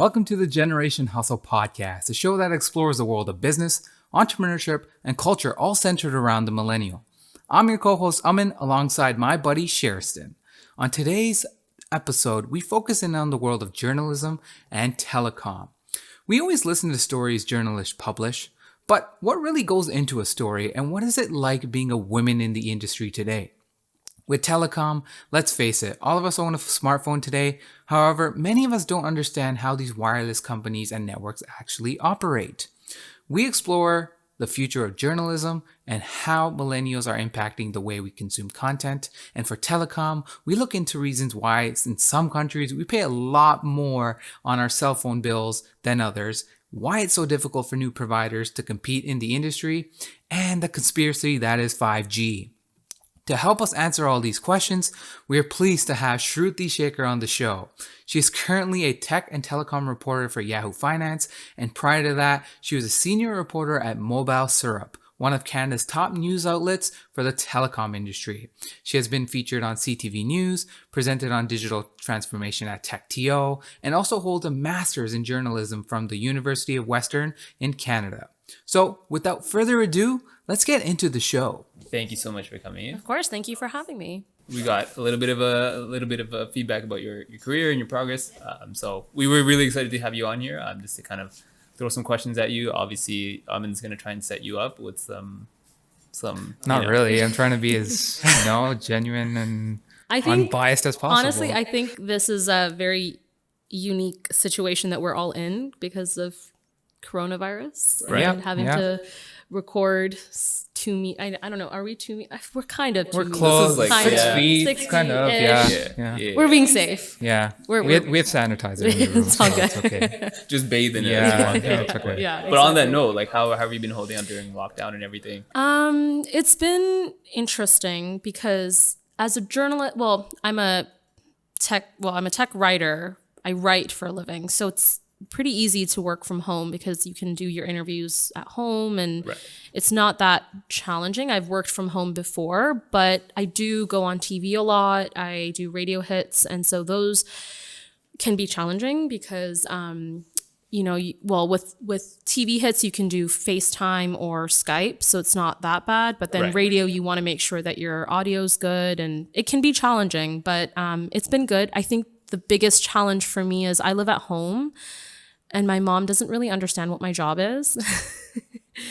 welcome to the Generation Hustle podcast, a show that explores the world of business, entrepreneurship, and culture, all centered around the millennial. I'm your co-host Amin, alongside my buddy Sheriston. On today's episode, we focus in on the world of journalism and telecom. We always listen to stories journalists publish, but what really goes into a story, and what is it like being a woman in the industry today? With telecom, let's face it, all of us own a smartphone today. However, many of us don't understand how these wireless companies and networks actually operate. We explore the future of journalism and how millennials are impacting the way we consume content. And for telecom, we look into reasons why in some countries we pay a lot more on our cell phone bills than others, why it's so difficult for new providers to compete in the industry, and the conspiracy that is 5G. To help us answer all these questions, we are pleased to have Shruti Shekar on the show. She is currently a tech and telecom reporter for Yahoo Finance, and prior to that, she was a senior reporter at MobileSyrup, one of Canada's top news outlets for the telecom industry. She has been featured on CTV News, presented on digital transformation at TechTO, and also holds a master's in journalism from the University of Western in Canada. So, without further ado, let's get into the show. Thank you so much for coming in. Of course, thank you for having me. We got a little bit of feedback about your career and your progress. So we were really excited to have you on here, just to kind of throw some questions at you. Obviously, Amin's going to try and set you up with some. Not really. I'm trying to be as genuine and unbiased as possible. Honestly, I think this is a very unique situation that we're all in because of coronavirus, right? And having to record 2 meters. I don't know. Are we 2 meters? We're kind of 2 meters. We're close, like 6 feet, 6 kind of. Yeah. We're being safe. Yeah. We have sanitizer in the room, it's all good. It's okay. Just bathe in it. It's okay. Yeah. But on that note, like, how have you been holding on during lockdown and everything? It's been interesting because as a journalist, I'm a tech writer. I write for a living, so it's pretty easy to work from home because you can do your interviews at home and It's not that challenging. I've worked from home before, but I do go on TV a lot. I do radio hits. And so those can be challenging because, with TV hits, you can do FaceTime or Skype. So it's not that bad. But then radio, you want to make sure that your audio's good, and it can be challenging, but it's been good. I think the biggest challenge for me is I live at home and my mom doesn't really understand what my job is.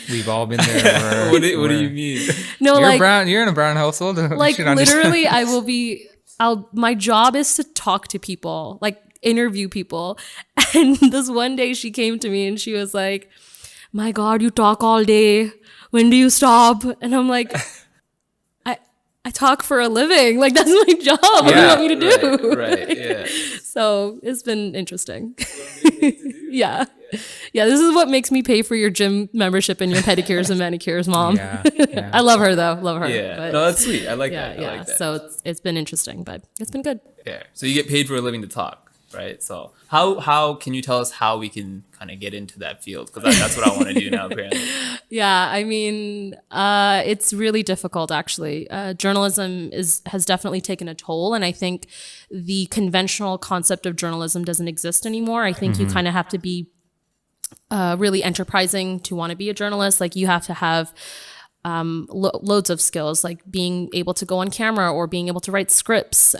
We've all been there. What do you mean? No, you're in a brown household. Like literally, my job is to talk to people, like interview people. And this one day she came to me and she was like, "My God, you talk all day. When do you stop?" And I'm like, I talk for a living. Like, that's my job. What do you want me to do? Right. Yeah. So it's been interesting. Yeah. This is what makes me pay for your gym membership and your pedicures and manicures, Mom. Yeah. I love her though. Love her. Yeah. But No, that's sweet. I like that. Yeah. I like that. So it's been interesting, but it's been good. Yeah. So you get paid for a living to talk, right? So how can you tell us how we can kind of get into that field? Because that's what I want to do now, apparently. Yeah, I mean, it's really difficult, actually. Journalism has definitely taken a toll, and I think the conventional concept of journalism doesn't exist anymore. I think you kind of have to be really enterprising to want to be a journalist. Like, you have to have loads of skills, like being able to go on camera or being able to write scripts.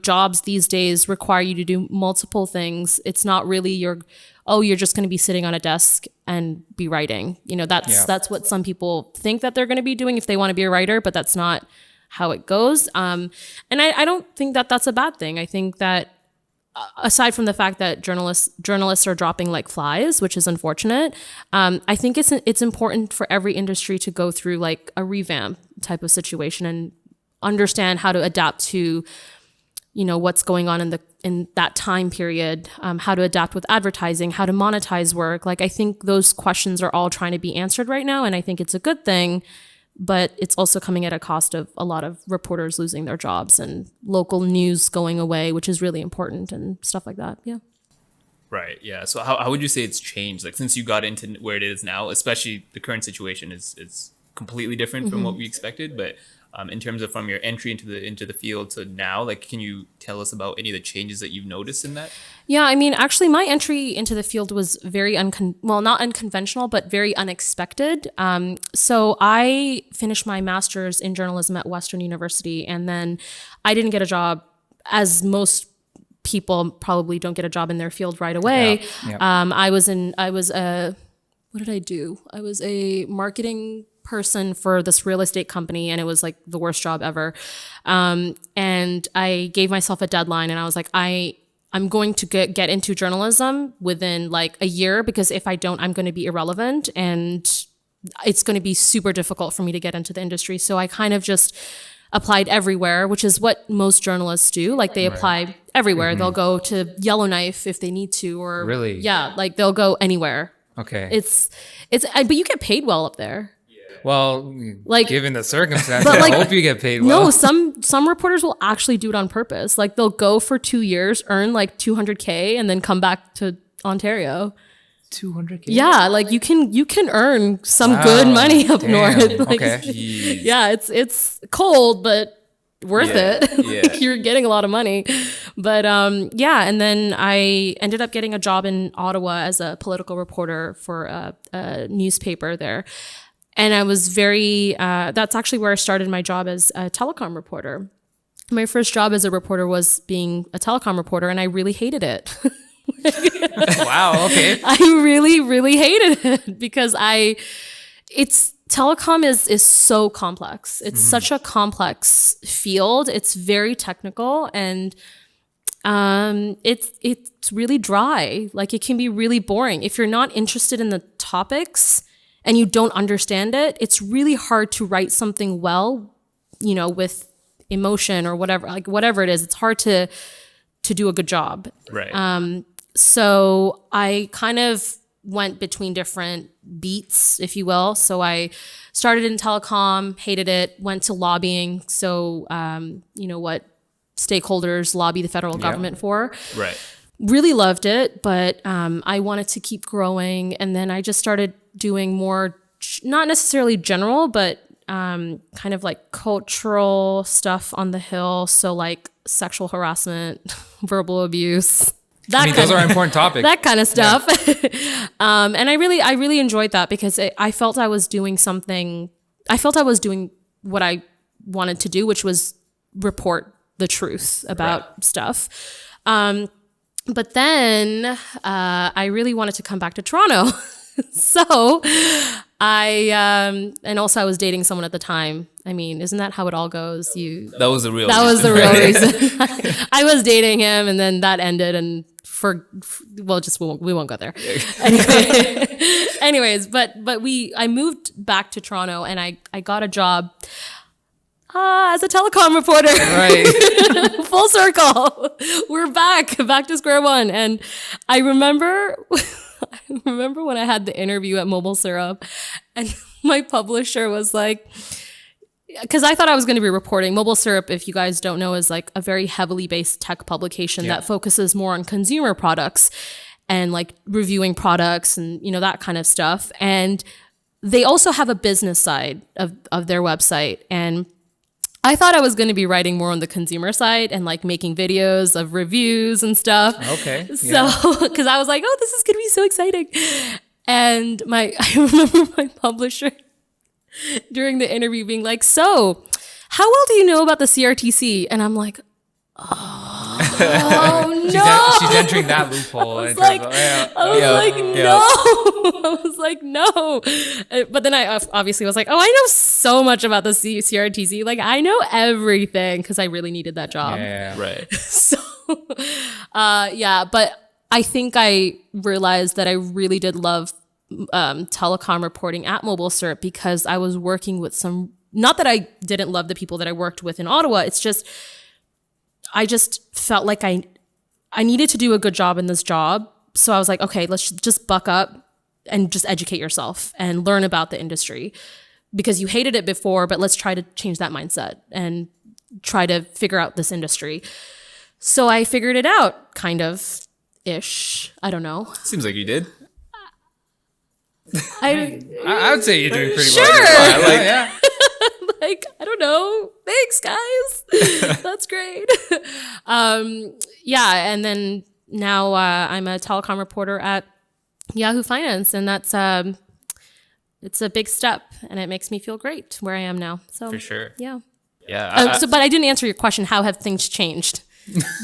Jobs these days require you to do multiple things. It's not really you're just going to be sitting on a desk and be writing. That's what some people think that they're going to be doing if they want to be a writer, but that's not how it goes. And I don't think that that's a bad thing. I think that aside from the fact that journalists are dropping like flies, which is unfortunate, I think it's important for every industry to go through like a revamp type of situation and understand how to adapt to, what's going on in that time period, how to adapt with advertising, how to monetize work. Like, I think those questions are all trying to be answered right now, and I think it's a good thing. But it's also coming at a cost of a lot of reporters losing their jobs and local news going away, which is really important and stuff like that. Yeah. Right. Yeah. So how would you say it's changed? Like, since you got into where it is now, especially the current situation is completely different from what we expected. But in terms of from your entry into the field to now, like, can you tell us about any of the changes that you've noticed in that? Yeah, I mean, actually, my entry into the field was very not unconventional, but very unexpected. So I finished my master's in journalism at Western University, and then I didn't get a job, as most people probably don't get a job in their field right away. Yeah. What did I do? I was a marketing person for this real estate company, and it was like the worst job ever. And I gave myself a deadline, and I was like, I'm going to get into journalism within like a year, because if I don't, I'm going to be irrelevant, and it's going to be super difficult for me to get into the industry. So I kind of just applied everywhere, which is what most journalists do. Like they apply everywhere. They'll go to Yellowknife if they need to, or Really? yeah, like they'll go anywhere. Okay. But you get paid well up there. Well, Like- given the circumstances, But, like, I hope you get paid well. No, some reporters will actually do it on purpose. Like they'll go for 2 years, earn like $200K, and then come back to Ontario. 200K? Yeah, like you can earn some good money up Damn. north. Like, Okay. Jeez. yeah, it's cold, but worth Yeah, it. yeah. Like you're getting a lot of money. But yeah, and then I ended up getting a job in Ottawa as a political reporter for a newspaper there. And I was that's actually where I started my job as a telecom reporter. My first job as a reporter was being a telecom reporter, and I really hated it. Wow, okay. I really, really hated it because telecom is so complex. It's such a complex field. It's very technical, and it's really dry. Like it can be really boring. If you're not interested in the topics and you don't understand it, it's really hard to write something well, with emotion or whatever it is. It's hard to do a good job. Right. So I kind of went between different beats, if you will. So I started in telecom, hated it, went to lobbying. So, what stakeholders lobby the federal government for. Right. Really loved it, but I wanted to keep growing. And then I just started doing more, not necessarily general, but kind of like cultural stuff on the Hill. So like sexual harassment, verbal abuse. Those are important topics. That kind of stuff. And I really enjoyed that because I felt I was doing something. I felt I was doing what I wanted to do, which was report the truth about stuff. But then I really wanted to come back to Toronto. So and also I was dating someone at the time. I mean, isn't that how it all goes? That was the real real reason. reason. I was dating him, and then that ended, and we won't go there. Anyways, but I moved back to Toronto, and I got a job as a telecom reporter. Right. Full circle. We're back to square one. And I remember when I had the interview at MobileSyrup, and my publisher was like, because I thought I was going to be reporting. MobileSyrup, if you guys don't know, is like a very heavily based tech publication that focuses more on consumer products and like reviewing products and, that kind of stuff. And they also have a business side of their website. And I thought I was going to be writing more on the consumer side and like making videos of reviews and stuff. Okay. So, because I was like, oh, this is going to be so exciting. And I remember my publisher during the interview being like, so how well do you know about the CRTC? And I'm like, oh no. She's entering that loophole. I was like, no. But then I obviously was like, oh, I know so much about the CRTC. Like, I know everything because I really needed that job. Yeah. Right. So, but I think I realized that I really did love telecom reporting at MobileSyrup because I was working with not that I didn't love the people that I worked with in Ottawa. It's just, I just felt like I needed to do a good job in this job. So I was like, okay, let's just buck up and just educate yourself and learn about the industry because you hated it before, but let's try to change that mindset and try to figure out this industry. So I figured it out, kind of ish. I don't know. Seems like you did. I would say you're doing pretty Sure. well. I like Yeah. Like, I don't know. Thanks, guys. That's great. Yeah, and then now I'm a telecom reporter at Yahoo Finance, and that's it's a big step, and it makes me feel great where I am now. So For sure. yeah. Yeah. But I didn't answer your question. How have things changed?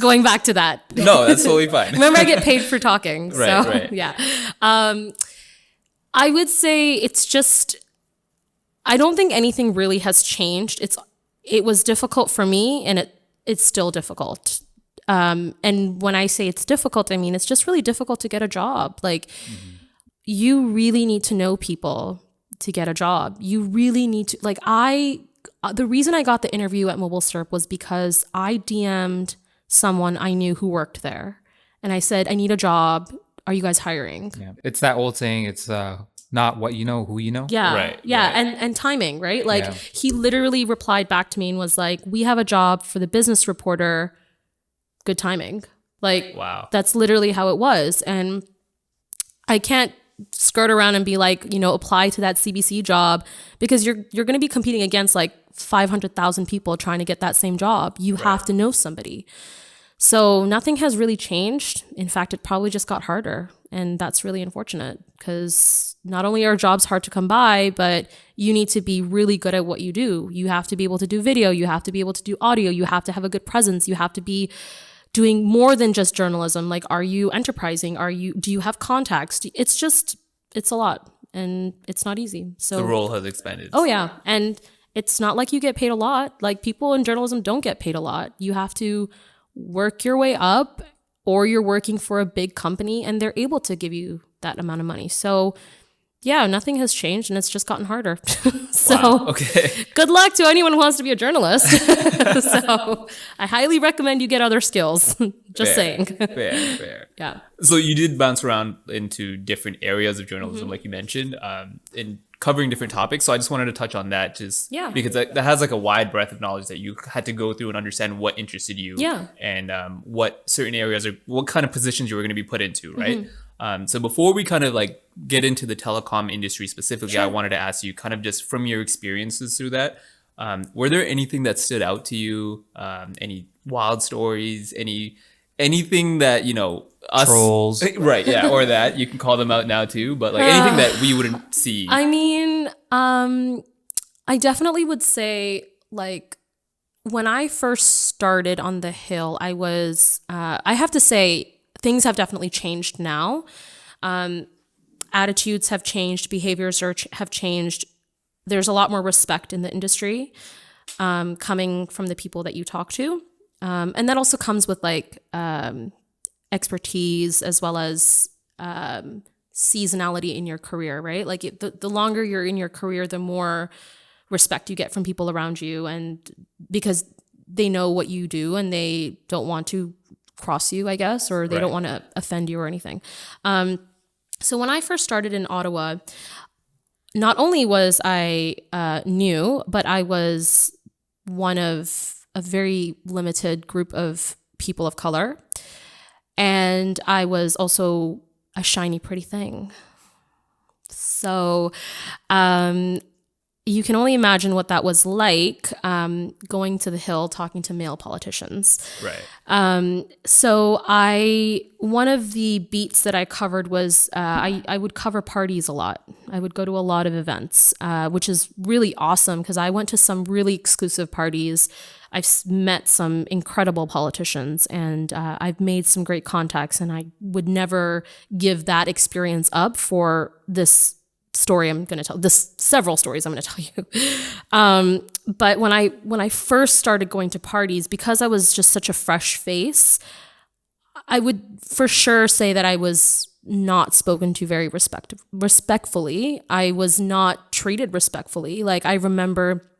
Going back to that. No, that's totally fine. Remember, I get paid for talking. Right, So right. yeah. I would say it's just, I don't think anything really has changed. It was difficult for me, and it's still difficult. And when I say it's difficult, I mean it's just really difficult to get a job. Like, you really need to know people to get a job. You really need to, like, the reason I got the interview at MobileSyrup was because I DM'd someone I knew who worked there, and I said, I need a job. Are you guys hiring? Yeah. It's that old saying, it's not what you know, who you know. Yeah. Right, Yeah. right. And timing, right? Like, Yeah. he literally replied back to me and was like, we have a job for the business reporter. Good timing. Like, Wow. that's literally how it was. And I can't skirt around and be like, apply to that CBC job, because you're going to be competing against like 500,000 people trying to get that same job. You have to know somebody. So nothing has really changed. In fact, it probably just got harder. And that's really unfortunate, because not only are jobs hard to come by, but you need to be really good at what you do. You have to be able to do video. You have to be able to do audio. You have to have a good presence. You have to be doing more than just journalism. Like, are you enterprising? Do you have contacts? It's a lot, and it's not easy. So The role has expanded. Oh yeah. And it's not like you get paid a lot. Like, people in journalism don't get paid a lot. You have to work your way up, or you're working for a big company and they're able to give you that amount of money. So yeah, nothing has changed, and it's just gotten harder. So Wow. Okay. good luck to anyone who wants to be a journalist. So I highly recommend you get other skills. Just saying. Fair. Yeah. So you did bounce around into different areas of journalism, like you mentioned, in covering different topics. So I just wanted to touch on that, because that has like a wide breadth of knowledge that you had to go through and understand what interested you, and what certain areas or what kind of positions you were going to be put into, right? So before we kind of like get into the telecom industry specifically, I wanted to ask you, kind of just from your experiences through that, were there anything that stood out to you? Any wild stories? Anything that, us Trolls. right? Yeah, or that you can call them out now too, but like anything that we wouldn't see. I mean, I definitely would say, like, when I first started on the Hill, I have to say, things have definitely changed now. Attitudes have changed, behaviors have changed. There's a lot more respect in the industry, coming from the people that you talk to. And that also comes with like expertise, as well as seasonality in your career, right? Like, the longer you're in your career, the more respect you get from people around you, and because they know what you do and they don't want to cross you, I guess, or they don't want to offend you or anything. So when I first started in Ottawa, not only was I new, but I was one of a very limited group of people of color. And I was also a shiny, pretty thing. So you can only imagine what that was like, going to the Hill, talking to male politicians. Right. So one of the beats that I covered was I would cover parties a lot. I would go to a lot of events, which is really awesome, because I went to some really exclusive parties. I've met some incredible politicians, and I've made some great contacts, and I would never give that experience up for this story I'm going to tell. Several stories I'm going to tell you. But when I first started going to parties, because I was just such a fresh face, I would for sure say that I was not spoken to very respectfully. I was not treated respectfully. Like, I remember,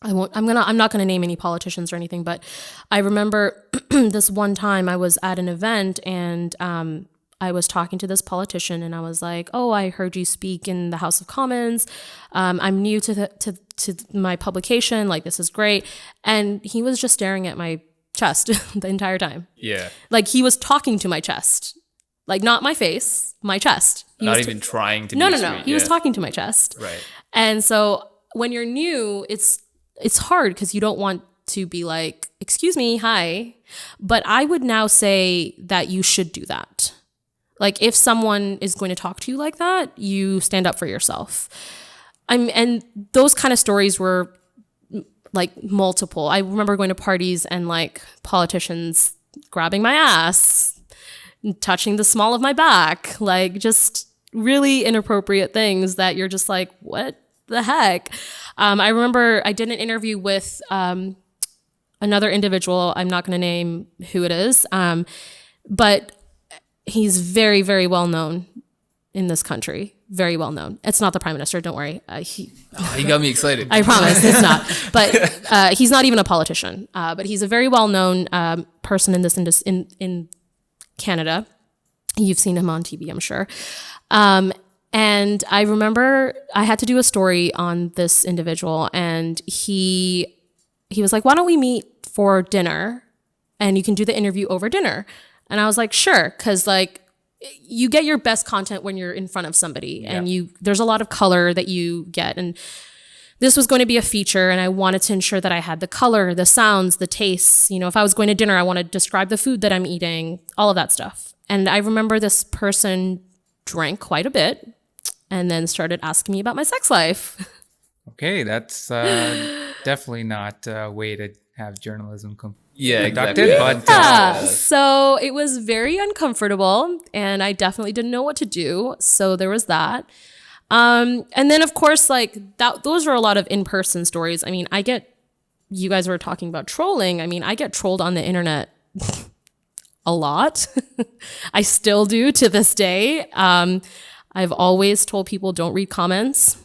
I'm not going to name any politicians or anything, but I remember this one time I was at an event, and I was talking to this politician, and I was like, "Oh, I heard you speak in the House of Commons. I'm new to my publication. Like, this is great." And he was just staring at my chest the entire time. Yeah. Like, he was talking to my chest, like, not my face, my chest. Not even trying to. No. be sweet. He was talking to my chest. Right. And so when you're new, it's hard, because you don't want to be like, excuse me, hi. But I would now say that you should do that. Like if someone is going to talk to you like that, you stand up for yourself. And those kind of stories were like multiple. I remember going to parties and like politicians grabbing my ass, touching the small of my back, like just really inappropriate things that you're just like, what the heck? I remember I did an interview with another individual. I'm not going to name who it is, but he's very, very well known in this country. Very well known. It's not the prime minister. Don't worry. He got me excited. I promise it's not. But he's not even a politician. But he's a very well known person in this in Canada. You've seen him on TV, I'm sure. And I remember I had to do a story on this individual, and he was like, "Why don't we meet for dinner, and you can do the interview over dinner?" And I was like, "Sure," because like you get your best content when you're in front of somebody, and there's a lot of color that you get, and this was going to be a feature, and I wanted to ensure that I had the color, the sounds, the tastes. You know, if I was going to dinner, I want to describe the food that I'm eating, all of that stuff. And I remember this person drank quite a bit and then started asking me about my sex life. Okay, that's definitely not a way to have journalism conducted. Exactly. But so it was very uncomfortable, and I definitely didn't know what to do. So there was that. And then of course, like those are a lot of in-person stories. I mean, you guys were talking about trolling. I mean, I get trolled on the internet a lot. I still do to this day. I've always told people, don't read comments.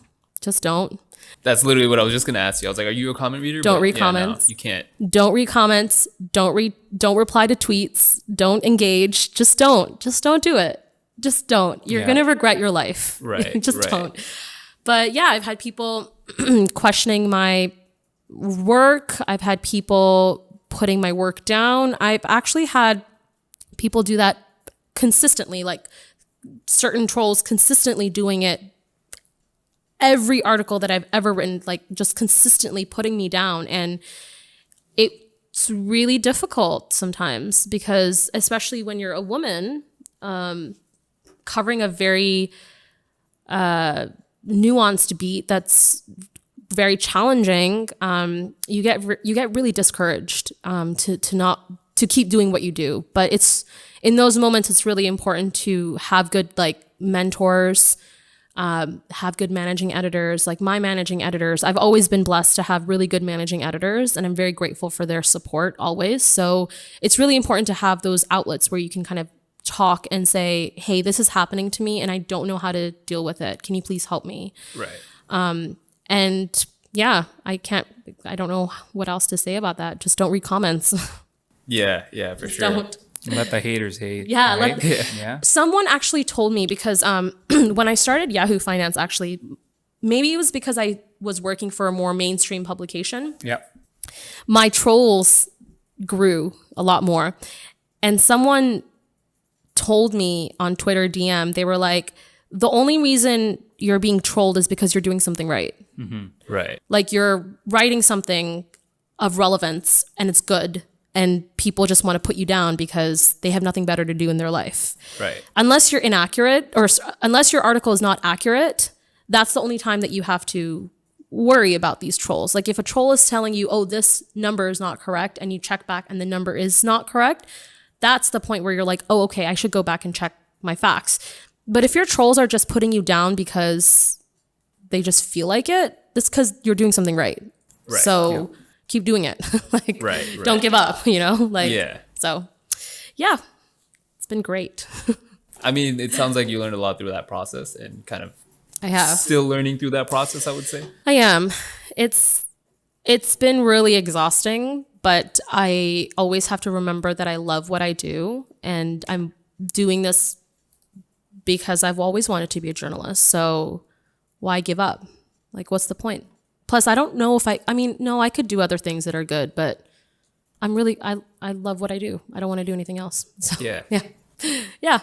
Just don't. That's literally what I was just going to ask you. I was like, are you a comment reader? Don't read comments. No, you can't. Don't read comments. Don't reply to tweets. Don't engage. Just don't do it. Just don't. You're going to regret your life. Right. Don't. But yeah, I've had people questioning my work. I've had people putting my work down. I've actually had people do that consistently, like certain trolls consistently doing it. Every article that I've ever written, like just consistently putting me down. And it's really difficult sometimes because especially when you're a woman, covering a very nuanced beat that's very challenging, you get really discouraged to keep doing what you do. But it's in those moments, it's really important to have good like mentors, have good managing editors. Like my managing editors, I've always been blessed to have really good managing editors, and I'm very grateful for their support always. So it's really important to have those outlets where you can kind of talk and say, hey, this is happening to me and I don't know how to deal with it. Can you please help me? Right. And yeah, I don't know what else to say about that. Just don't read comments. Yeah, for sure. Don't. let the haters hate. Yeah, right? yeah. Someone actually told me because when I started Yahoo Finance, actually, maybe it was because I was working for a more mainstream publication. Yep. My trolls grew a lot more. And someone told me on Twitter DM, they were like, the only reason you're being trolled is because you're doing something right. Mm-hmm. Right. Like you're writing something of relevance and it's good. And people just want to put you down because they have nothing better to do in their life. Right. Unless you're inaccurate or unless your article is not accurate, that's the only time that you have to worry about these trolls. Like if a troll is telling you, oh, this number is not correct, and you check back and the number is not correct, that's the point where you're like, oh, okay, I should go back and check my facts. But if your trolls are just putting you down because they just feel like it, that's because you're doing something right. Right. So keep doing it. Like, right. Don't give up, you know? Like, yeah. So, yeah, it's been great. I mean, it sounds like you learned a lot through that process and kind of I have. Still learning through that process, I would say. I am. It's been really exhausting, but I always have to remember that I love what I do, and I'm doing this because I've always wanted to be a journalist. So why give up? Like, what's the point? Plus, I don't know if I mean, no, I could do other things that are good, but I love what I do. I don't want to do anything else. So, yeah. Yeah.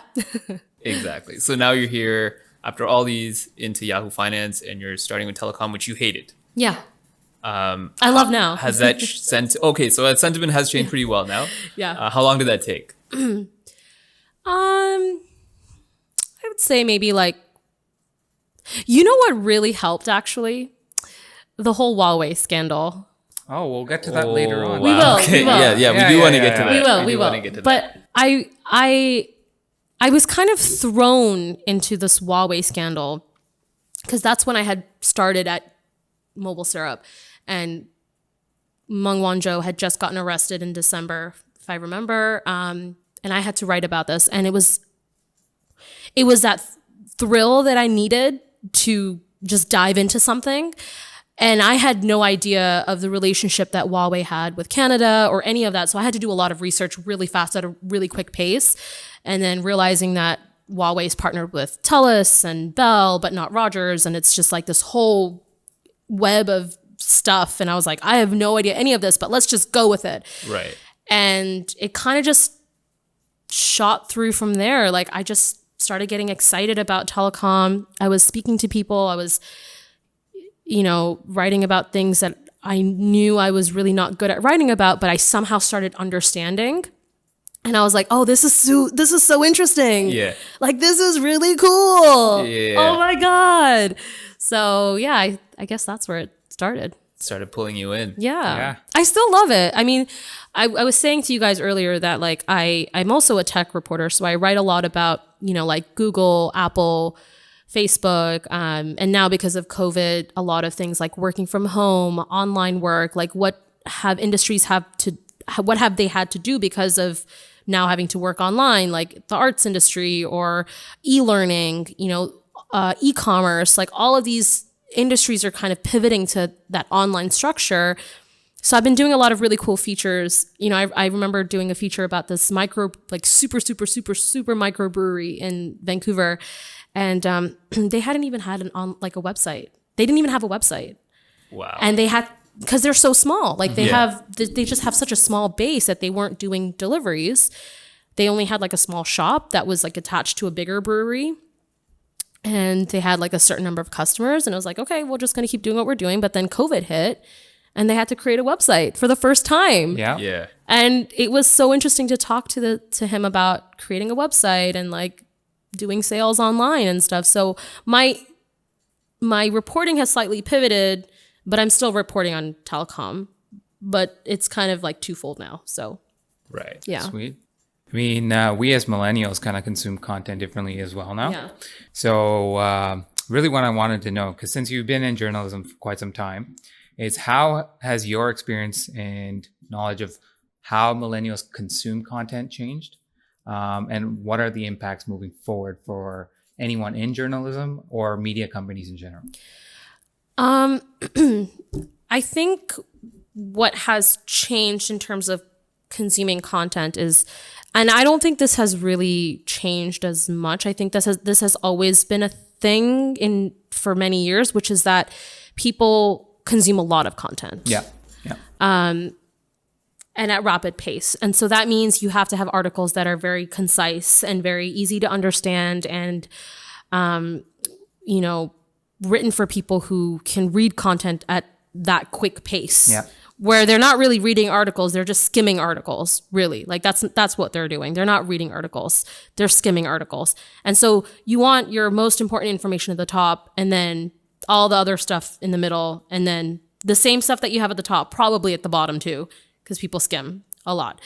Exactly. So now you're here after all these into Yahoo Finance, and you're starting with telecom, which you hated. Yeah. I love now. Has that okay, so that sentiment has changed pretty well now. Yeah. How long did that take? I would say maybe like, you know what really helped actually? The whole Huawei scandal. Oh, we'll get to that later on. We will. Okay. We will. Yeah, we do want to get to that. We do will. wanna get to But that. I was kind of thrown into this Huawei scandal because that's when I had started at MobileSyrup, and Meng Wanzhou had just gotten arrested in December, if I remember, and I had to write about this, and it was that thrill that I needed to just dive into something. And I had no idea of the relationship that Huawei had with Canada or any of that. So I had to do a lot of research really fast at a really quick pace. And then realizing that Huawei's partnered with TELUS and Bell, but not Rogers. And it's just like this whole web of stuff. And I was like, I have no idea any of this, but let's just go with it. Right. And it kind of just shot through from there. Like I just started getting excited about telecom. I was speaking to people. I was writing about things that I knew I was really not good at writing about, but I somehow started understanding. And I was like, oh, this is so interesting. Yeah. Like, this is really cool. Yeah. Oh my God. So yeah, I guess that's where it started. Started pulling you in. Yeah. I still love it. I mean, I was saying to you guys earlier that like, I'm also a tech reporter. So I write a lot about, like Google, Apple, Facebook, and now because of COVID, a lot of things like working from home, online work, like what have they had to do because of now having to work online, like the arts industry or e-learning, e-commerce, like all of these industries are kind of pivoting to that online structure. So I've been doing a lot of really cool features. I remember doing a feature about this super, super, super, super micro brewery in Vancouver. And they hadn't even had a website. They didn't even have a website. Wow. And they had, because they're so small, like they just have such a small base that they weren't doing deliveries. They only had like a small shop that was like attached to a bigger brewery. And they had like a certain number of customers. And I was like, okay, we're just going to keep doing what we're doing. But then COVID hit and they had to create a website for the first time. Yeah. Yeah. And it was so interesting to talk to him about creating a website and like doing sales online and stuff. So my reporting has slightly pivoted, but I'm still reporting on telecom, but it's kind of like twofold now. So Right. yeah. Sweet. I mean, we as millennials kind of consume content differently as well now. Yeah. So really what I wanted to know, because since you've been in journalism for quite some time, is how has your experience and knowledge of how millennials consume content changed? And what are the impacts moving forward for anyone in journalism or media companies in general? I think what has changed in terms of consuming content is, and I don't think this has really changed as much. I think this has always been a thing for many years, which is that people consume a lot of content. Yeah. And at rapid pace. And so that means you have to have articles that are very concise and very easy to understand and, written for people who can read content at that quick pace. Yeah. Where they're not really reading articles, they're just skimming articles, really. Like that's what they're doing. They're not reading articles, they're skimming articles. And so you want your most important information at the top and then all the other stuff in the middle and then the same stuff that you have at the top, probably at the bottom too, because people skim a lot.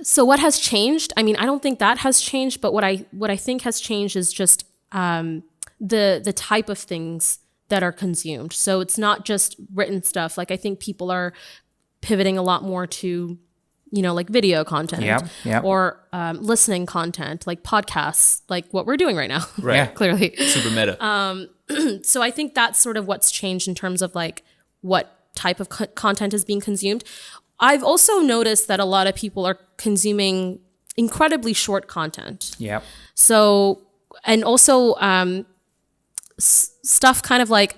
So what has changed? I mean, I don't think that has changed, but what I think has changed is just the type of things that are consumed. So it's not just written stuff. Like I think people are pivoting a lot more to, like video content or listening content, like podcasts, like what we're doing right now. Right. Yeah. Clearly. Super meta. So I think that's sort of what's changed in terms of like what type of content is being consumed. I've also noticed that a lot of people are consuming incredibly short content. Yeah. So, and also stuff kind of like,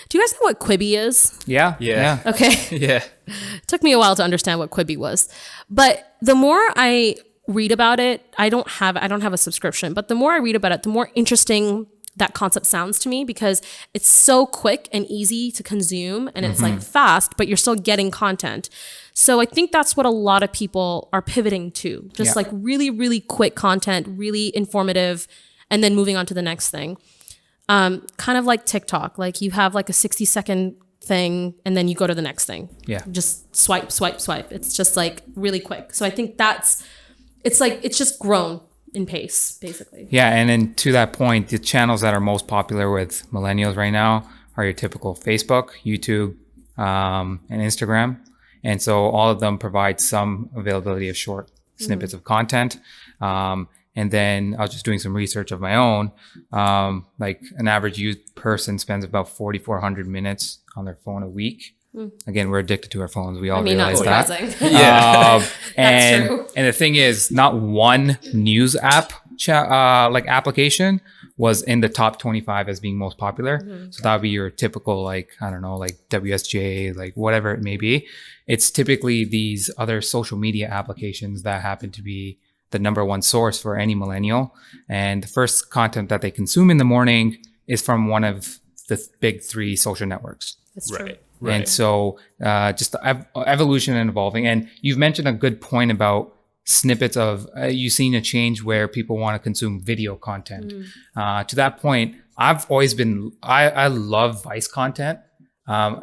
do you guys know what Quibi is? Yeah. Yeah. Okay. Yeah. It took me a while to understand what Quibi was. But the more I read about it, I don't have a subscription, but the more I read about it, the more interesting that concept sounds to me, because it's so quick and easy to consume, and it's like fast, but you're still getting content. So I think that's what a lot of people are pivoting to, just like really, really quick content, really informative, and then moving on to the next thing. Kind of like TikTok, like you have like a 60-second thing and then you go to the next thing. Yeah. Just swipe, swipe, swipe. It's just like really quick. So I think it's just grown in pace, basically. Yeah, and then to that point, the channels that are most popular with millennials right now are your typical Facebook, YouTube, and Instagram. And so all of them provide some availability of short snippets of content. And then I was just doing some research of my own. Like an average youth person spends about 4,400 minutes on their phone a week. Again, we're addicted to our phones. We all realize not that. surprising. And true. and the thing is, not one news app like application was in the top 25 as being most popular. So that would be your typical, like, I don't know, like WSJ, like whatever it may be. It's typically these other social media applications that happen to be the number one source for any millennial. And the first content that they consume in the morning is from one of the big three social networks. That's true. Right. And so just the evolution and evolving. And you've mentioned a good point about snippets of, you've seen a change where people want to consume video content. To that point, I've always been, I love Vice content.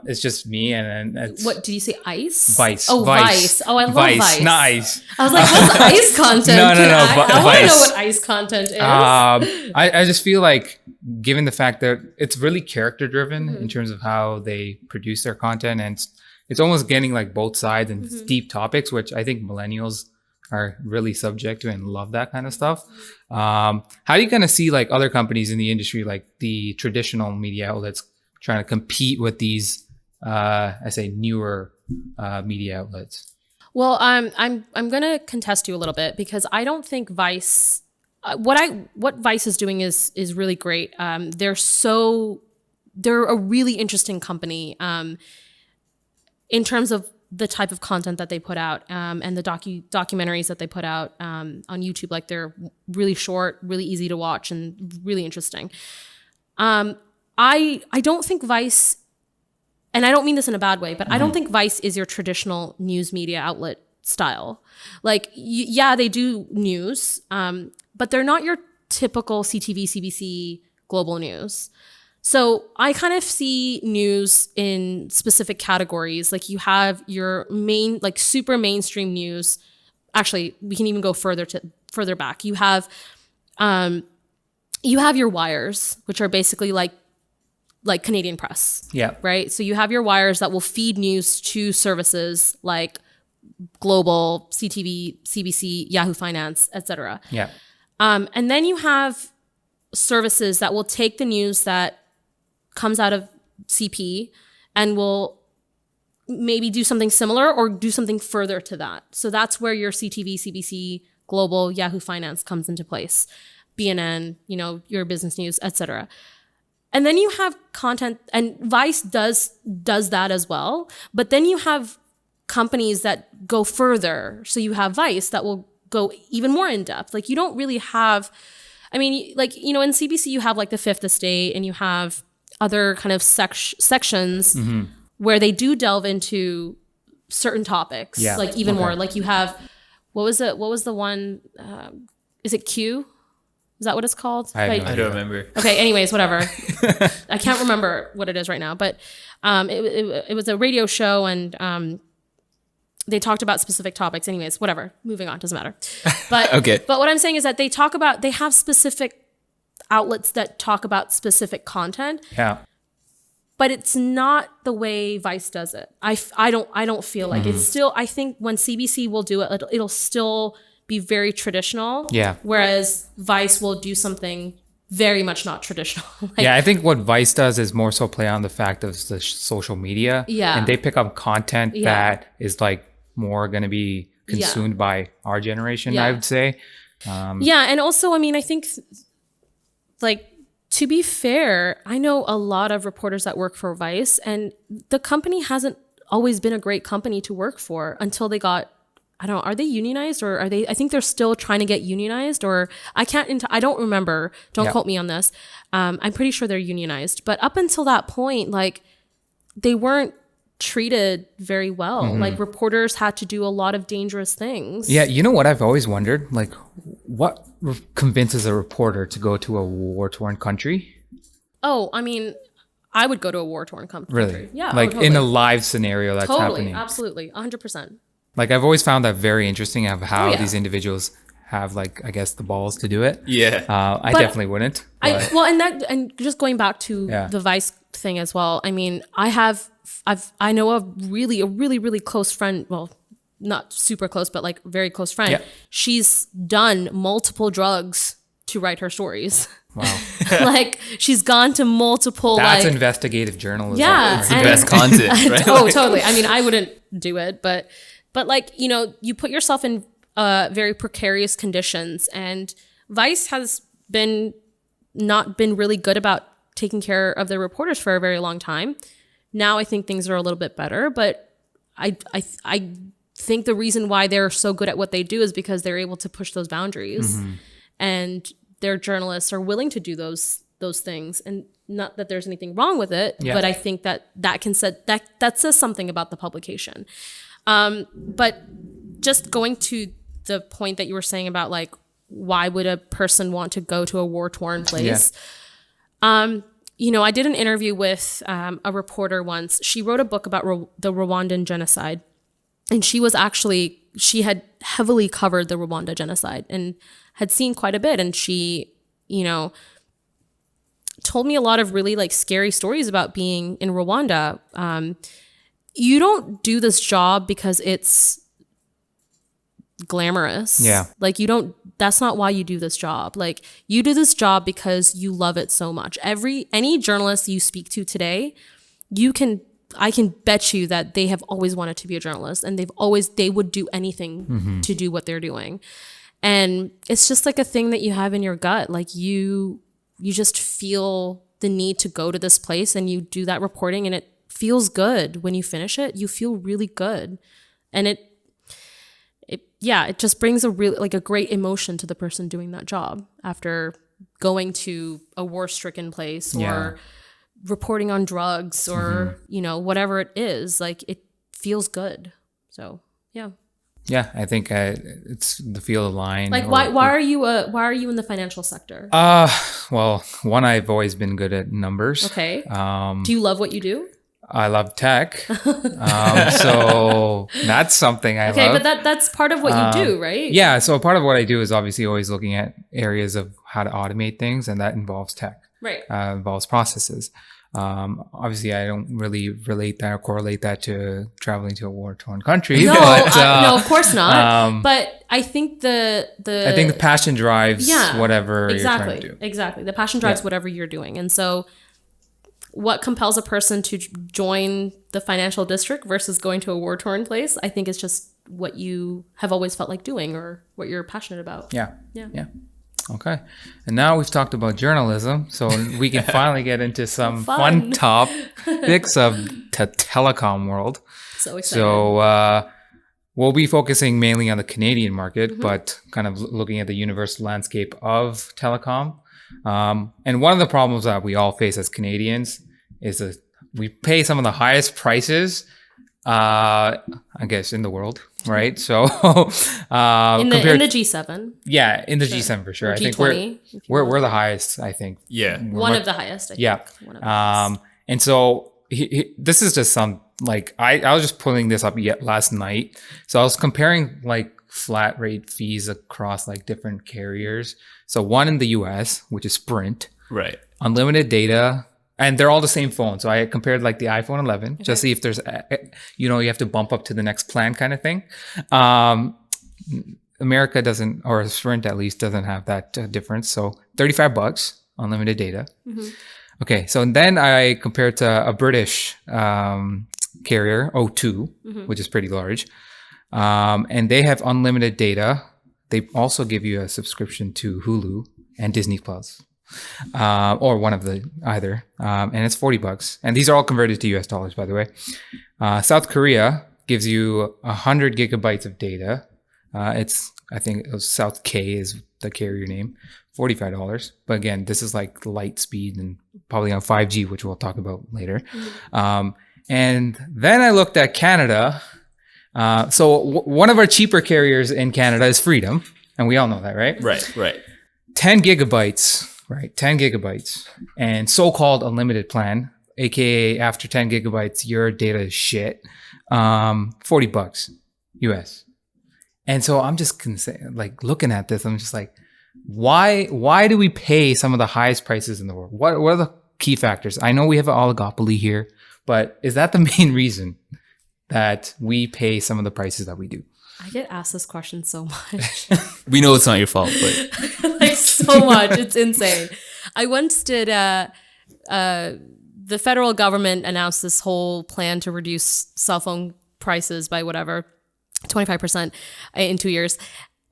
It's just me, and it's What did you say? Ice? Vice. Oh, Vice. Oh, I love Vice. Nice. I was like, what's ice content? No, I want to know Vice. what ice content is. I just feel like, given the fact that it's really character driven in terms of how they produce their content, and it's almost getting like both sides and deep topics, which I think millennials are really subject to and love that kind of stuff. How do you kind of see like other companies in the industry, like the traditional media outlets, trying to compete with these, I say, newer media outlets? Well, I'm going to contest you a little bit, because I don't think Vice, what Vice is doing is really great. They're a really interesting company in terms of the type of content that they put out, and the documentaries that they put out on YouTube. Like, they're really short, really easy to watch, and really interesting. I don't think Vice, and I don't mean this in a bad way, but I don't think Vice is your traditional news media outlet style. Like, yeah, they do news, but they're not your typical CTV, CBC global news. So I kind of see news in specific categories. Like, you have your main, like, super mainstream news. Actually, we can even go further back. You have your wires, which are basically like Canadian press. Yeah. Right. So you have your wires that will feed news to services like Global, CTV, CBC, Yahoo Finance, etc. Yeah. And then you have services that will take the news that comes out of CP and will maybe do something similar or do something further to that. So that's where your CTV, CBC, Global, Yahoo Finance comes into place. BNN, your business news, etc. And then you have content, and Vice does that as well. But then you have companies that go further. So you have Vice that will go even more in depth. Like, you don't really have, in CBC you have like the Fifth Estate, and you have other kind of sections where they do delve into certain topics, like even more. Like, you have, what was the one? Is it Q? Is that what it's called? I don't remember. Okay, anyways, whatever. I can't remember what it is right now, but it was a radio show, and they talked about specific topics. Anyways, whatever. Moving on, doesn't matter. But Okay. But what I'm saying is that they have specific outlets that talk about specific content. Yeah. But it's not the way Vice does it. I don't feel like it's still. I think when CBC will do it, it'll still be very traditional. Yeah. Whereas Vice will do something very much not traditional. I think what Vice does is more so play on the fact of the social media. Yeah. And they pick up content that is like more going to be consumed by our generation, I would say. And also, I think, like, to be fair, I know a lot of reporters that work for Vice, and the company hasn't always been a great company to work for until they got I don't know, are they unionized or are they, I think they're still trying to get unionized, or I don't remember. Don't quote me on this. I'm pretty sure they're unionized. But up until that point, like, they weren't treated very well. Like, reporters had to do a lot of dangerous things. Yeah, you know what I've always wondered? Like, what convinces a reporter to go to a war-torn country? Oh, I mean, I would go to a war-torn country. Really? Yeah. Like, totally. in a live scenario that's Totally, happening. absolutely, 100%. Like, I've always found that very interesting of how yeah. these individuals have, like, I guess, the balls to do it. Yeah. I definitely wouldn't. But And just going back to the Vice thing as well. I mean, I know a really close friend. Well, not super close, but like very close friend. Yeah. She's done multiple drugs to write her stories. wow. Like, she's gone to multiple. That's like, investigative journalism. Yeah, It's the best content, right? Oh, totally. I mean, I wouldn't do it, but like, you know, you put yourself in very precarious conditions, and Vice has not been really good about taking care of their reporters for a very long time. Now I think things are a little bit better, but I think the reason why they're so good at what they do is because they're able to push those boundaries, and their journalists are willing to do those things. And not that there's anything wrong with it, but I think that says something about the publication. But just going to the point that you were saying about, like, why would a person want to go to a war-torn place? You know, I did an interview with a reporter once. She wrote a book about the Rwandan genocide. And she had heavily covered the Rwanda genocide and had seen quite a bit. And she, you know, told me a lot of really, like, scary stories about being in Rwanda. You don't do this job because it's glamorous. Yeah. Like, that's not why you do this job. Like, you do this job because you love it so much. Any journalist you speak to today, I can bet you that they have always wanted to be a journalist, and they would do anything to do what they're doing. And it's just like a thing that you have in your gut. Like, you just feel the need to go to this place, and you do that reporting, and it feels good. When you finish it, you feel really good. And it just brings a great emotion to the person doing that job after going to a war-stricken place or reporting on drugs or, you know, whatever it is. Like, it feels good. So, yeah. Yeah, I think it's the field of line. Like, why are you in the financial sector? Well, one, I've always been good at numbers. Okay. Do you love what you do? I love tech. So that's something I love. Okay, but that's part of what you do, right? Yeah, so part of what I do is obviously always looking at areas of how to automate things, and that involves tech. Right. Involves processes. Obviously, I don't really relate that or correlate that to traveling to a war-torn country. No, but, no, of course not. But I think the passion drives whatever you're trying to do. Exactly. The passion drives whatever you're doing. And so what compels a person to join the financial district versus going to a war-torn place, I think is just what you have always felt like doing or what you're passionate about. Yeah. Okay. And now we've talked about journalism, so we can finally get into some fun topics of the telecom world. So excited. So we'll be focusing mainly on the Canadian market, but kind of looking at the universal landscape of telecom. And one of the problems that we all face as Canadians is we pay some of the highest prices, I guess, in the world, right? So in the G7. Yeah, in the G7 for sure. I think we're the highest, I think. Yeah. One of the highest, I think. One of the highest. And so this is just some, like, I was just pulling this up last night. So I was comparing, like, flat rate fees across, like, different carriers. So one in the US, which is Sprint. Right. Unlimited data. And they're all the same phone. So I compared, like, the iPhone 11, just see if there's, you have to bump up to the next plan kind of thing. America doesn't, or Sprint at least, doesn't have that difference. So $35, unlimited data. Okay, so then I compared to a British carrier, O2, which is pretty large. And they have unlimited data. They also give you a subscription to Hulu and Disney Plus. Or one of the either, and it's $40, and these are all converted to US dollars, by the way. South Korea gives you 100 gigabytes of data I think it was South K is the carrier name, $45. But again, this is like light speed and probably on 5G, which we'll talk about later. And then I looked at Canada. One of our cheaper carriers in Canada is Freedom. And we all know that, right? Right. 10 gigabytes, right? 10 gigabytes and so-called unlimited plan, aka after 10 gigabytes, your data is shit. $40 US. And so I'm just gonna say, like, looking at this, I'm just like, why do we pay some of the highest prices in the world? What are the key factors? I know we have an oligopoly here, but is that the main reason that we pay some of the prices that we do? I get asked this question so much. We know it's not your fault, but Like so much. It's insane. I once did the federal government announced this whole plan to reduce cell phone prices by whatever 25% in 2 years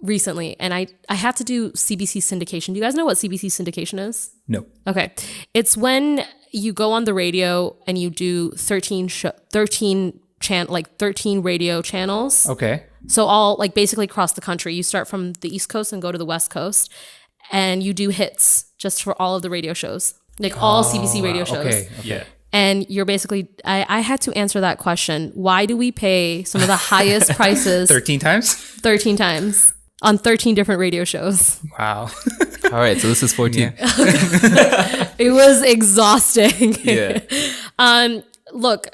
recently. And I had to do CBC syndication. Do you guys know what CBC syndication is? No. Okay. It's when you go on the radio and you do 13 radio channels. Okay. So all like basically across the country. You start from the East Coast and go to the West Coast, and you do hits just for all of the radio shows, like all CBC radio shows. Okay. yeah. And you're basically, I had to answer that question. Why do we pay some of the highest prices 13 times? 13 times on 13 different radio shows? Wow. All right, so this is 14. It was exhausting. Yeah. Look,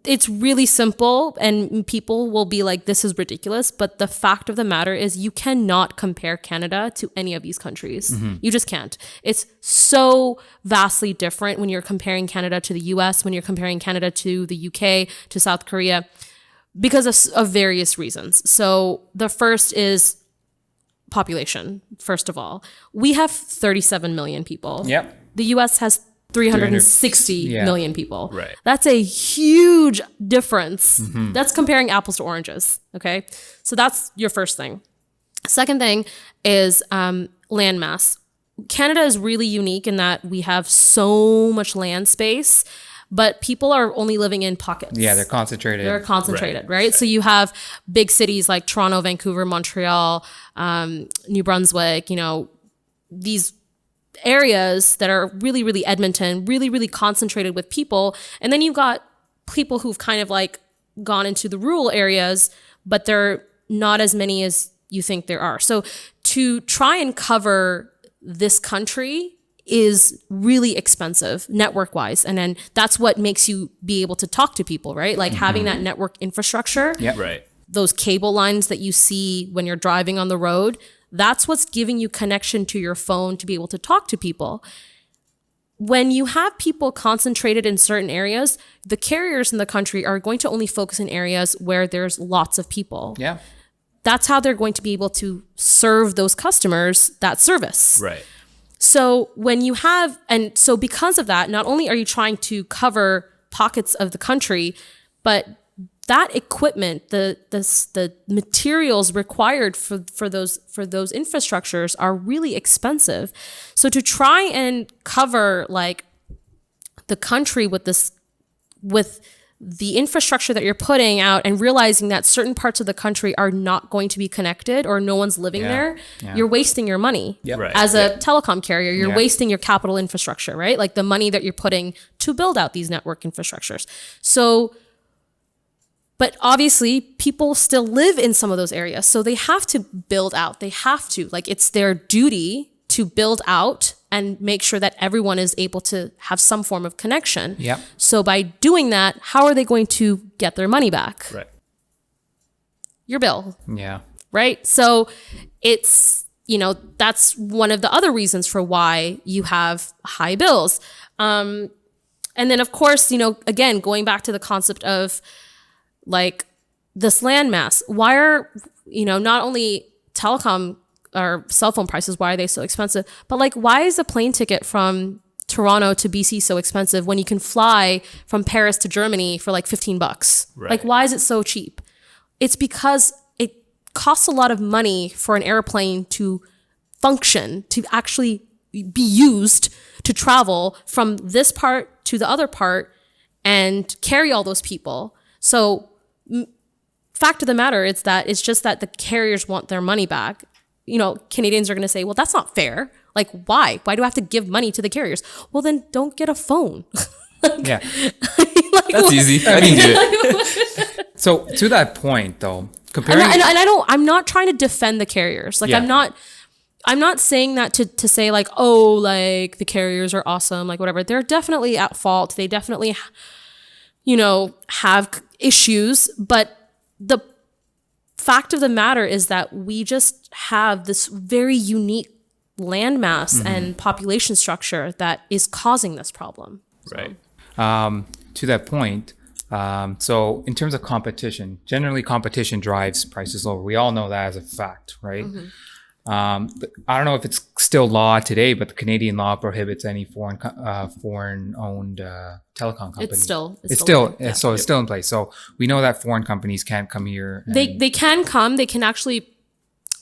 it's really simple and people will be like, this is ridiculous. But the fact of the matter is you cannot compare Canada to any of these countries. Mm-hmm. You just can't. It's so vastly different when you're comparing Canada to the US, when you're comparing Canada to the UK, to South Korea, because of various reasons. So the first is population, first of all. We have 37 million people. Yep. The US has 360 Yeah. million people. Right. That's a huge difference. That's comparing apples to oranges. Okay. So that's your first thing. Second thing is land mass. Canada is really unique in that we have so much land space, but people are only living in pockets. Yeah, they're concentrated. They're concentrated, right? So you have big cities like Toronto, Vancouver, Montreal, New Brunswick, these areas that are really, really Edmonton, really, really concentrated with people. And then you've got people who've kind of like gone into the rural areas, but they're not as many as you think there are. So to try and cover this country is really expensive network wise. And then that's what makes you be able to talk to people, right? Like having that network infrastructure, Yep. Right. those cable lines that you see when you're driving on the road, that's what's giving you connection to your phone to be able to talk to people. When you have people concentrated in certain areas, the carriers in the country are going to only focus in areas where there's lots of people. Yeah. That's how they're going to be able to serve those customers that service. Right. So so because of that, not only are you trying to cover pockets of the country, but that equipment, the materials required for those infrastructures are really expensive. So to try and cover like the country with the infrastructure that you're putting out and realizing that certain parts of the country are not going to be connected or no one's living there, you're wasting your money. Yep. Right. As a telecom carrier, you're Yeah. wasting your capital infrastructure, right? Like the money that you're putting to build out these network infrastructures. So, but obviously people still live in some of those areas. So they have to build out. They have to, like, it's their duty to build out and make sure that everyone is able to have some form of connection. Yep. So by doing that, how are they going to get their money back? Right. Your bill, Yeah. right? So it's, that's one of the other reasons for why you have high bills. And then of course, again, going back to the concept of like this landmass, why are, not only telecom or cell phone prices, why are they so expensive? But like, why is a plane ticket from Toronto to BC so expensive when you can fly from Paris to Germany for like $15? Right. Like, why is it so cheap? It's because it costs a lot of money for an airplane to function, to actually be used to travel from this part to the other part and carry all those people. So fact of the matter is that it's just that the carriers want their money back. Canadians are going to say, well, that's not fair. Like, why? Why do I have to give money to the carriers? Well, then don't get a phone. Yeah. That's easy. I can do it. So to that point, though, comparing, I'm not trying to defend the carriers. Like, Yeah. I'm not saying that to say like, oh, like the carriers are awesome, like whatever. They're definitely at fault. They definitely, have issues. But the fact of the matter is that we just have this very unique landmass and population structure that is causing this problem. Right. To that point, so in terms of competition, generally competition drives prices lower. We all know that as a fact, right? But I don't know if it's still law today, but the Canadian law prohibits any foreign-owned telecom company. It's still it's still in place. So we know that foreign companies can't come here. They can come. They can actually,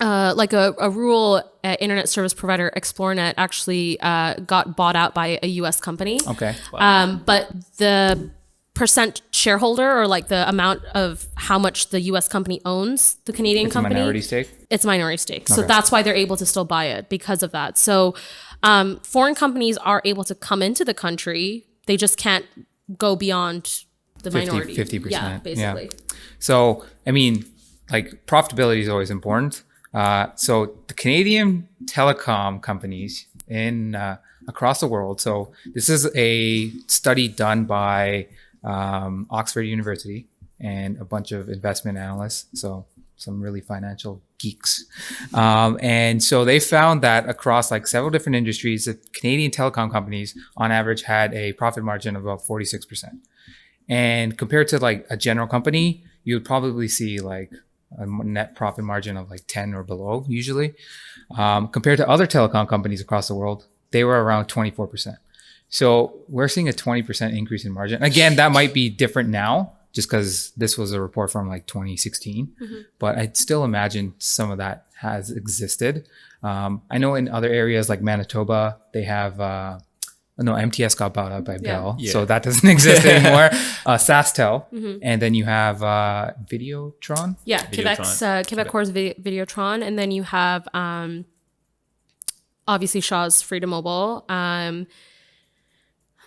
like a rural internet service provider, ExploreNet, actually got bought out by a U.S. company. Okay. But the percent shareholder, or like the amount of how much the U.S. company owns the Canadian It's company, a minority stake. it's minority stake. So Okay. that's why they're able to still buy it, because of that. So foreign companies are able to come into the country. They just can't go beyond the minority. 50%. Yeah, basically. So, I mean, like profitability is always important. So the Canadian telecom companies in across the world. So this is a study done by Oxford University and a bunch of investment analysts. So some really financial geeks. And so they found that across like several different industries, the Canadian telecom companies on average had a profit margin of about 46%. And compared to like a general company, you would probably see like a net profit margin of like 10 or below usually. Compared to other telecom companies across the world, they were around 24%. So we're seeing a 20% increase in margin. Again, that might be different now just because this was a report from like 2016, but I'd still imagine some of that has existed. I know in other areas like Manitoba, they have, no, MTS got bought out by Bell, so that doesn't exist anymore. SaskTel, and then you have Videotron. Yeah, Videotron. Quebecor's Videotron, and then you have obviously Shaw's Freedom Mobile. I'm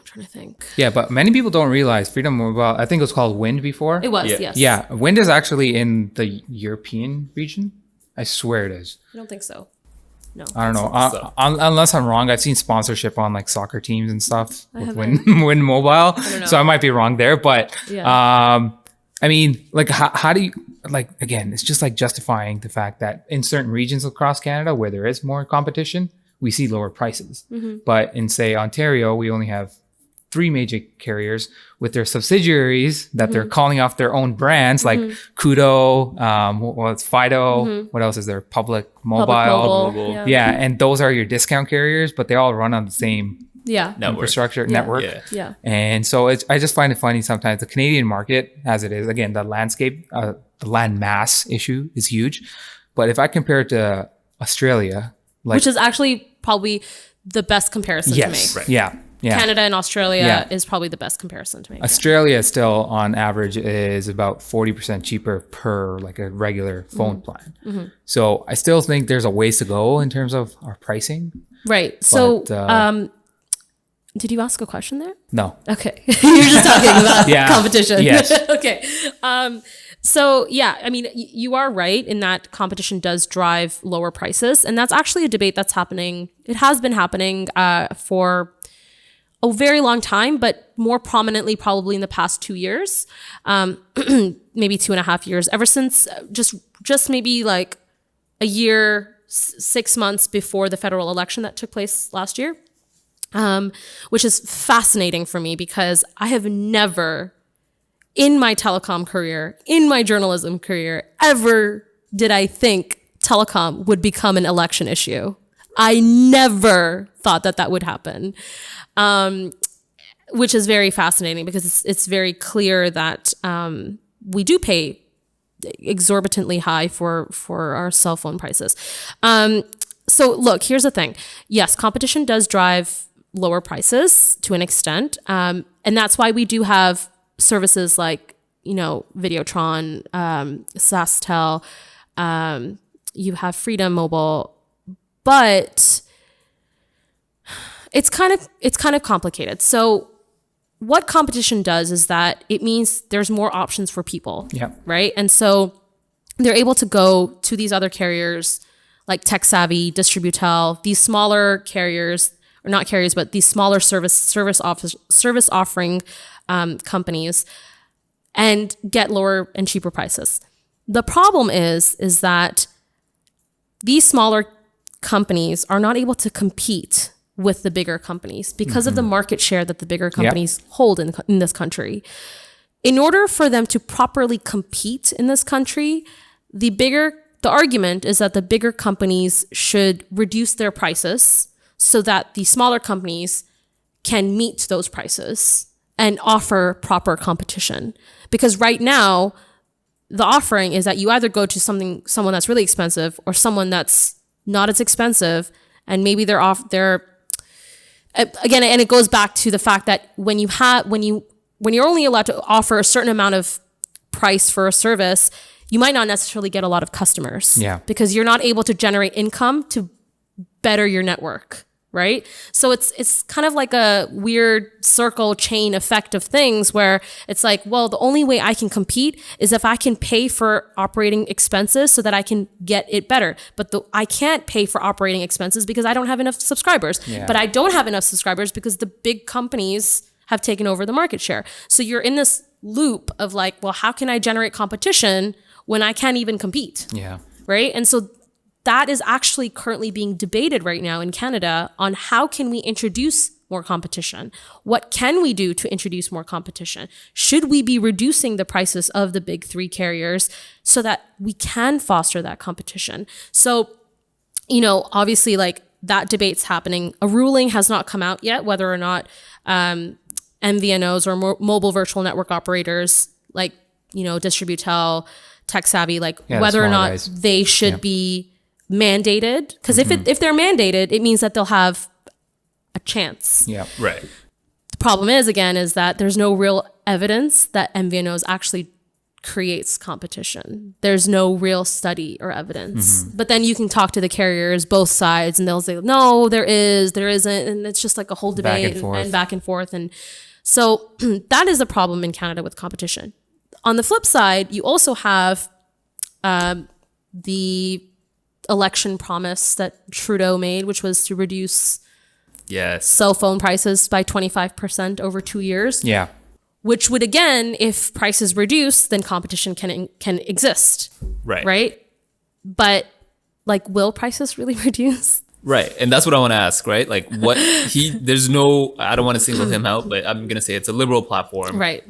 trying to think. Yeah, but many people don't realize Freedom Mobile, I think it was called Wind before. It was, Yeah. yes. Yeah, Wind is actually in the European region. I swear it is. I don't think so. No. I don't know. So- Unless I'm wrong, I've seen sponsorship on like soccer teams and stuff with haven't. Wind Mobile. don't know. So I might be wrong there. But Yeah. I mean, like, how do you, like, again, it's just like justifying the fact that in certain regions across Canada where there is more competition, we see lower prices. But in, say, Ontario, we only have 3 major carriers with their subsidiaries that they're calling off their own brands like Kudo, what's Fido, what else is there? Public Mobile. Mobile. Yeah, and those are your discount carriers, but they all run on the same Yeah. infrastructure network. Yeah. Yeah. And so I just find it funny sometimes. The Canadian market, as it is, again, the landscape, the land mass issue is huge. But if I compare it to Australia, like, Which is actually probably the best comparison to make. Right. yeah. Canada and Australia Yeah. is probably the best comparison to make. Australia still on average is about 40% cheaper per like a regular phone plan. So I still think there's a ways to go in terms of our pricing. Right. So, But, did you ask a question there? No. Okay. You're just talking about Yeah. competition. Yes. Okay. So yeah, I mean, you are right in that competition does drive lower prices. And that's actually a debate that's happening. It has been happening for a very long time, but more prominently probably in the past 2 years, maybe 2.5 years, ever since just maybe like a year, 6 months before the federal election that took place last year, which is fascinating for me because I have never in my telecom career, in my journalism career, ever did I think telecom would become an election issue. I never thought that would happen. Which is very fascinating because it's very clear that we do pay exorbitantly high for our cell phone prices. So look, here's the thing. Yes, competition does drive lower prices to an extent. And that's why we do have services like Videotron, SaskTel, you have Freedom Mobile, but it's kind of complicated. So what competition does is that it means there's more options for people, right? And so they're able to go to these other carriers like TechSavvy, Distributel, these smaller carriers, or not carriers, but these smaller service offering companies, and get lower and cheaper prices. The problem is that these smaller companies are not able to compete with the bigger companies because of the market share that the bigger companies hold in this country. In order for them to properly compete in this country, the argument is that the bigger companies should reduce their prices so that the smaller companies can meet those prices and offer proper competition. Because right now, the offering is that you either go to someone that's really expensive or someone that's not as expensive, and maybe they're again, and it goes back to the fact that when you're only allowed to offer a certain amount of price for a service, you might not necessarily get a lot of customers. Because you're not able to generate income to better your network, right? So it's kind of like a weird circle chain effect of things where it's like, well, the only way I can compete is if I can pay for operating expenses so that I can get it better. But I can't pay for operating expenses because I don't have enough subscribers. But I don't have enough subscribers because the big companies have taken over the market share. So you're in this loop of like, well, how can I generate competition when I can't even compete? Right? And so that is actually currently being debated right now in Canada on how can we introduce more competition? What can we do to introduce more competition? Should we be reducing the prices of the big three carriers so that we can foster that competition? So, obviously, like, that debate's happening. A ruling has not come out yet, whether or not MVNOs or mobile virtual network operators like, Distributel, TechSavvy, whether or not guys. They should be mandated. Because if they're mandated, it means that they'll have a chance. Right. The problem is that there's no real evidence that MVNOs actually creates competition. There's no real study or evidence. But then you can talk to the carriers, both sides, and they'll say, no, there isn't. And it's just like a whole debate and back and forth. And so that is a problem in Canada with competition. On the flip side, you also have the election promise that Trudeau made, which was to reduce cell phone prices by 25% over 2 years. Which would, again, if prices reduce, then competition can exist. Right? But, will prices really reduce? Right. And that's what I want to ask, right? Like, I don't want to single him out, but I'm going to say it's a liberal platform. Right.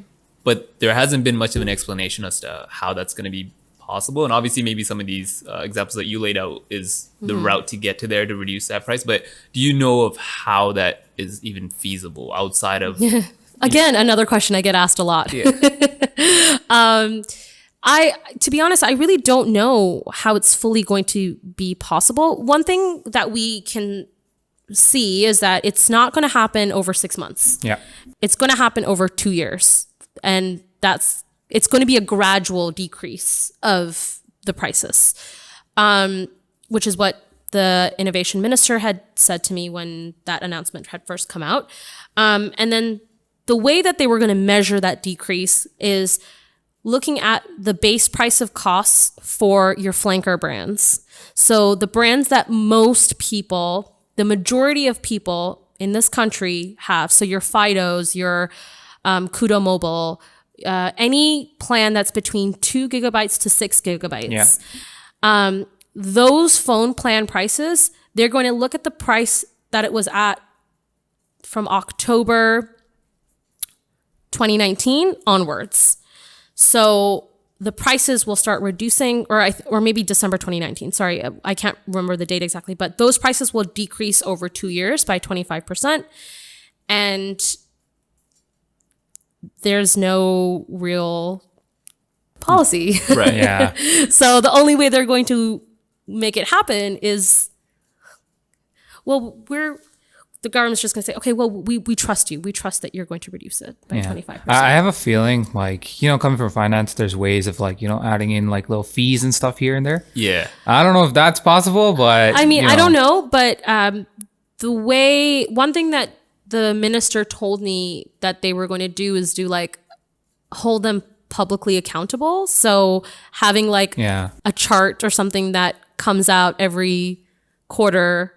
But there hasn't been much of an explanation as to how that's going to be possible. And obviously, maybe some of these examples that you laid out is the route to get to there to reduce that price. But do you know of how that is even feasible outside of... Again, another question I get asked a lot. To be honest, I really don't know how it's fully going to be possible. One thing that we can see is that it's not going to happen over 6 months. It's going to happen over 2 years. And it's going to be a gradual decrease of the prices, which is what the innovation minister had said to me when that announcement had first come out. And then the way that they were going to measure that decrease is looking at the base price of costs for your flanker brands. So the brands that the majority of people in this country have, so your Fidos, your Kudo Mobile, any plan that's between 2 gigabytes to 6 gigabytes. Those phone plan prices, they're going to look at the price that it was at from October 2019 onwards. So the prices will start reducing, or maybe December 2019. Sorry, I can't remember the date exactly, but those prices will decrease over 2 years by 25%. And there's no real policy. Right. So the only way they're going to make it happen is, the government's just going to say, okay, well, we trust you. We trust that you're going to reduce it by 25%. I have a feeling like, coming from finance, there's ways of like, adding in like little fees and stuff here and there. Yeah. I don't know if that's possible, but I mean, I don't know, but one thing that the minister told me that they were going to do is like hold them publicly accountable. So having like a chart or something that comes out every quarter,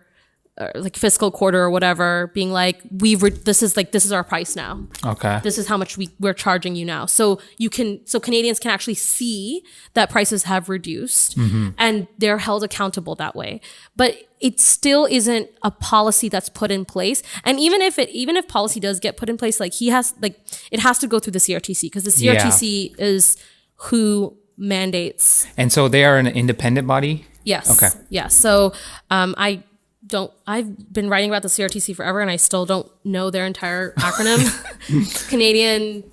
like fiscal quarter or whatever, being like, this is our price now. Okay. This is how much we're charging you now. So Canadians can actually see that prices have reduced and they're held accountable that way. But it still isn't a policy that's put in place. And even if policy does get put in place, like it has to go through the CRTC, because the CRTC is who mandates. And so they are an independent body? Yes. Okay. Yeah. So I've been writing about the CRTC forever and I still don't know their entire acronym. Canadian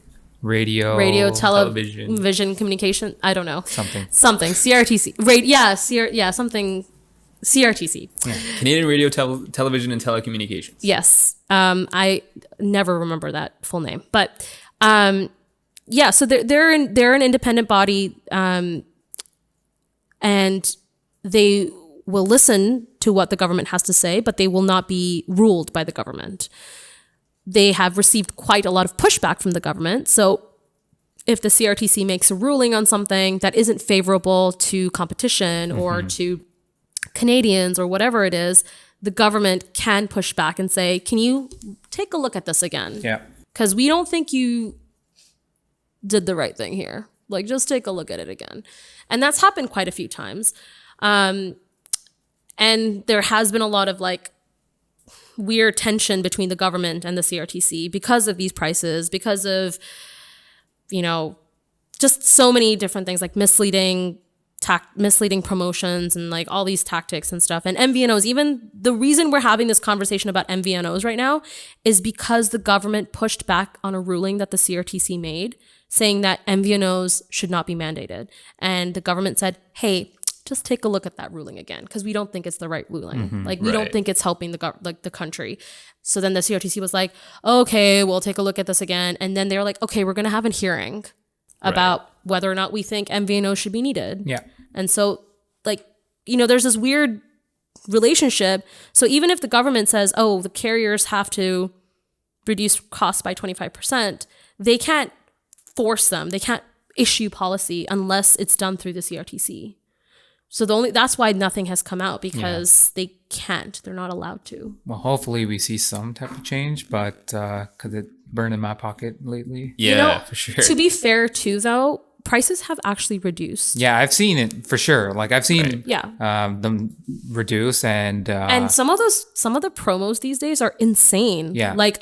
Radio, television, communication. I don't know. Something. CRTC. Something. CRTC. Yeah. Canadian Radio, Television and Telecommunications. Yes. I never remember that full name, but so they're an independent body, and they will listen to what the government has to say, but they will not be ruled by the government. They have received quite a lot of pushback from the government. So if the CRTC makes a ruling on something that isn't favorable to competition or to Canadians or whatever it is, the government can push back and say, can you take a look at this again? Yeah. Because we don't think you did the right thing here. Like, just take a look at it again. And that's happened quite a few times. And there has been a lot of like weird tension between the government and the CRTC because of these prices, because of, just so many different things like misleading promotions and like all these tactics and stuff. And MVNOs, even the reason we're having this conversation about MVNOs right now is because the government pushed back on a ruling that the CRTC made saying that MVNOs should not be mandated. And the government said, hey, just take a look at that ruling again, because we don't think it's the right ruling. We don't think it's helping the country. So then the CRTC was like, okay, we'll take a look at this again. And then they're like, okay, we're going to have a hearing about whether or not we think MVNOs should be needed. Yeah. And so there's this weird relationship. So even if the government says, oh, the carriers have to reduce costs by 25%, they can't force them. They can't issue policy unless it's done through the CRTC. So that's why nothing has come out, because they can't. They're not allowed to. Well, hopefully we see some type of change, but because it burned in my pocket lately. Yeah, for sure. To be fair too, though, prices have actually reduced. Yeah, I've seen it for sure. Like I've seen them reduce, and some of the promos these days are insane. Yeah. Like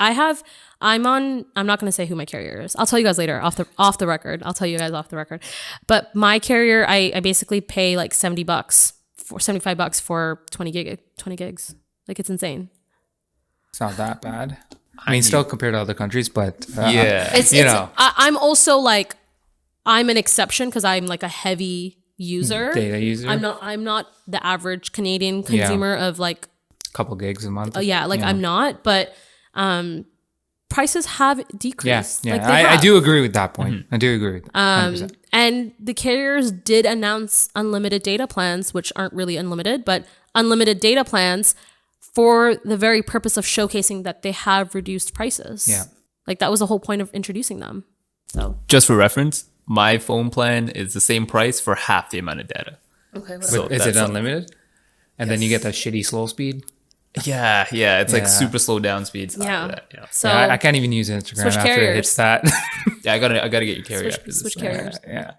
I'm not going to say who my carrier is. I'll tell you guys later off the record. I'll tell you guys off the record. But my carrier, I basically pay like $75 for 20 gigs. Like, it's insane. It's not that bad. I mean, still compared to other countries, but I'm also like, I'm an exception because I'm like a heavy user. Data user. I'm not the average Canadian consumer of like a couple gigs a month. I'm not, but prices have decreased. Yeah. I do agree with that point. I do agree with that. 100%. And the carriers did announce unlimited data plans, which aren't really unlimited, but unlimited data plans for the very purpose of showcasing that they have reduced prices. Yeah. Like, that was the whole point of introducing them. So just for reference, my phone plan is the same price for half the amount of data. Okay. So is it unlimited? And then you get that shitty slow speed? Yeah. It's like super slow down speeds. Yeah. So I can't even use Instagram after carriers. it hits that. I gotta get your carrier after this. Switch carriers. Yeah.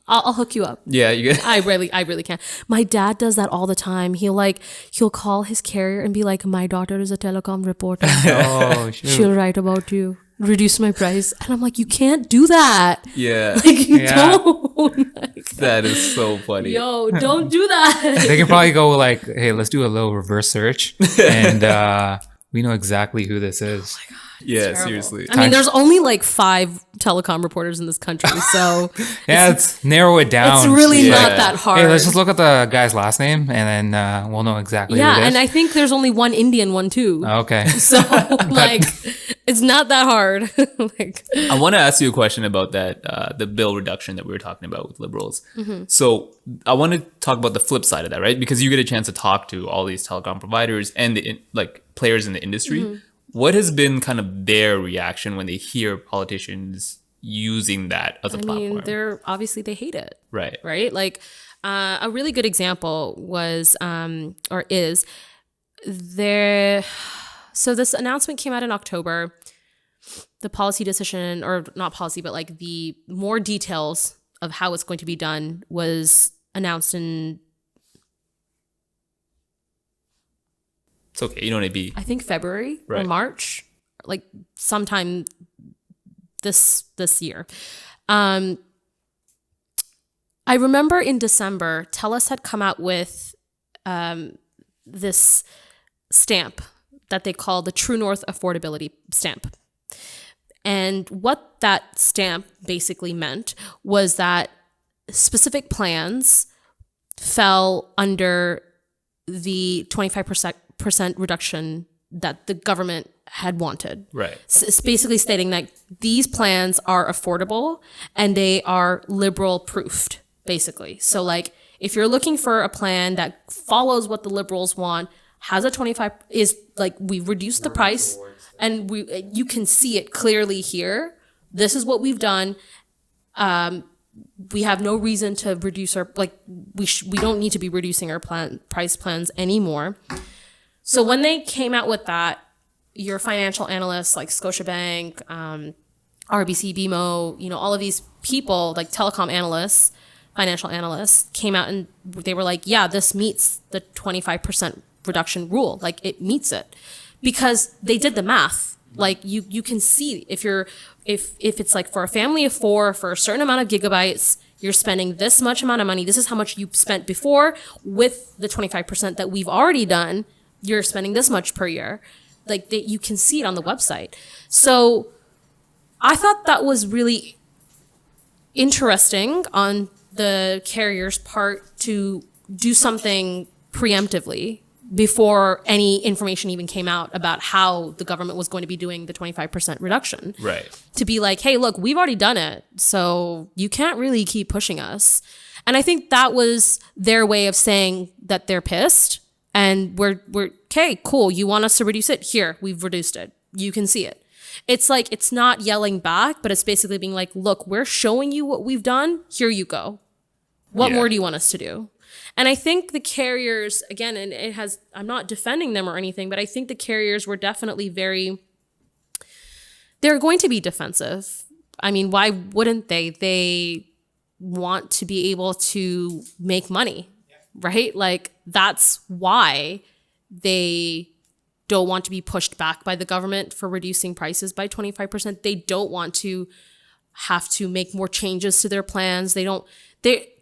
I'll hook you up. Yeah, you get. I really can. My dad does that all the time. He'll call his carrier and be like, "My daughter is a telecom reporter. Oh, shoot. She'll write about you. Reduce my price." And I'm like, "You can't do that. Yeah. Like, you don't." Like, that is so funny. Yo, don't do that. They can probably go like, "Hey, let's do a little reverse search, and we know exactly who this is." Oh my God. Yeah, Terrible. seriously. I mean, there's only like 5 telecom reporters in this country, so Yeah, let's narrow it down. it's really Yeah. not that hard. Hey, let's just look at the guy's last name, and then we'll know exactly who yeah, it is. and I think there's only one Indian one too. Okay. So like, it's not that hard. Like, I want to ask you a question about that, the bill reduction that we were talking about with liberals. So I want to talk about the flip side of that, right? Because you get a chance to talk to all these telecom providers and the players in the industry. What has been kind of their reaction when they hear politicians using that as a platform? they hate it. Right. Right? Like, a really good example was, is there. So this announcement came out in October. The policy decision, or not policy, but like the more details of how it's going to be done was announced in, It's okay. You don't need to be. I think, February or Right. March, like sometime this year. I remember in December, TELUS had come out with this stamp that they call the True North Affordability Stamp. And what that stamp basically meant was that specific plans fell under the 25% reduction that the government had wanted. Right. It's basically stating that these plans are affordable and they are liberal proofed, basically. So like, if you're looking for a plan that follows what the liberals want, has a 25, is like, we've reduced the price and you can see it clearly here. This is what we've done. We have no reason to reduce our, like, we don't need to be reducing our price plans anymore. So when they came out with that, your financial analysts like Scotiabank, RBC, BMO, all of these people, like telecom analysts, financial analysts, came out and they were like, yeah, this meets the 25% reduction rule. Like, it meets it. Because they did the math. Like, you can see if it's like for a family of 4 for a certain amount of gigabytes, you're spending this much amount of money. This is how much you spent before with the 25% that we've already done. You're spending this much per year. Like, you can see it on the website. So I thought that was really interesting on the carrier's part to do something preemptively before any information even came out about how the government was going to be doing the 25% reduction. Right. To be like, hey, look, we've already done it, so you can't really keep pushing us. And I think that was their way of saying that they're pissed and we're okay, cool, you want us to reduce it? Here, we've reduced it. You can see it. It's like, it's not yelling back, but it's basically being like, look, we're showing you what we've done. Here you go. What more do you want us to do? And I think the carriers, again, and I'm not defending them or anything, but I think the carriers were definitely they're going to be defensive. I mean, why wouldn't they? They want to be able to make money, right? Like, that's why they don't want to be pushed back by the government for reducing prices by 25%. They don't want to have to make more changes to their plans.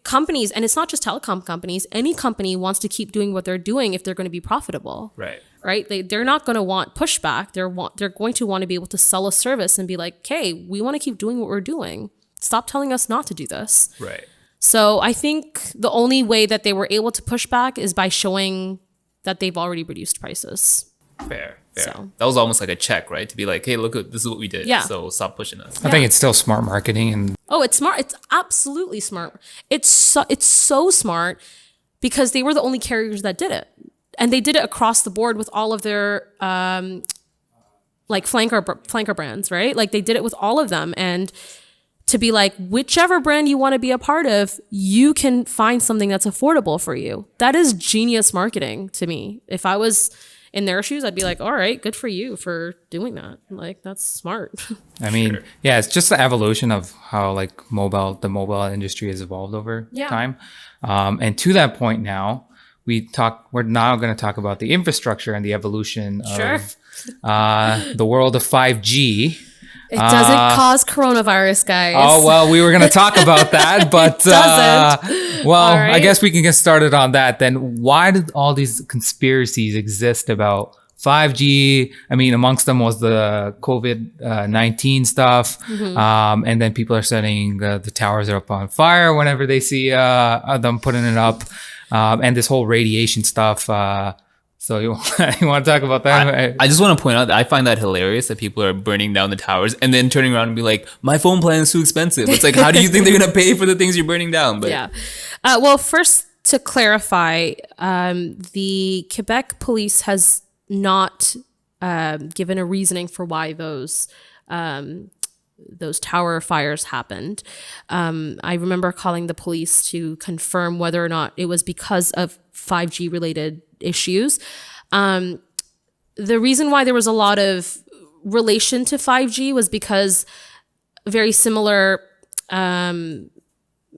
Companies, and it's not just telecom companies, any company wants to keep doing what they're doing if they're going to be profitable. Right? They're not going to want pushback. They're going to want to be able to sell a service and be like, hey, we want to keep doing what we're doing. Stop telling us not to do this. Right. So I think the only way that they were able to push back is by showing that they've already reduced prices. Fair. So. That was almost like a check, right? To be like, hey, look, this is what we did. Yeah. So stop pushing us. I think it's still smart marketing, and Oh, it's smart. It's absolutely smart. It's so smart because they were the only carriers that did it. And they did it across the board with all of their like flanker brands, right? Like, they did it with all of them. And to be like, whichever brand you want to be a part of, you can find something that's affordable for you. That is genius marketing to me. If I was in their shoes, I'd be like, all right, good for you for doing that. Like, that's smart. I mean, yeah, it's just the evolution of how like the mobile industry has evolved over time. And to that point now, we're now going to talk about the infrastructure and the evolution of the world of 5G. It doesn't cause coronavirus, guys. Oh, well, we were going to talk about that, but doesn't. Well, right. I guess we can get started on that then. Why did all these conspiracies exist about 5G. I mean, amongst them was the COVID-19 stuff. And then people are saying the towers are up on fire whenever they see them putting it up. And this whole radiation stuff. So you want to talk about that? I just want to point out that I find that hilarious that people are burning down the towers and then turning around and be like, my phone plan is too expensive. It's like, how do you think they're going to pay for the things you're burning down? But yeah. Well, first to clarify, the Quebec police has not given a reasoning for why those tower fires happened. I remember calling the police to confirm whether or not it was because of 5G related issues. The reason why there was a lot of relation to 5G was because very similar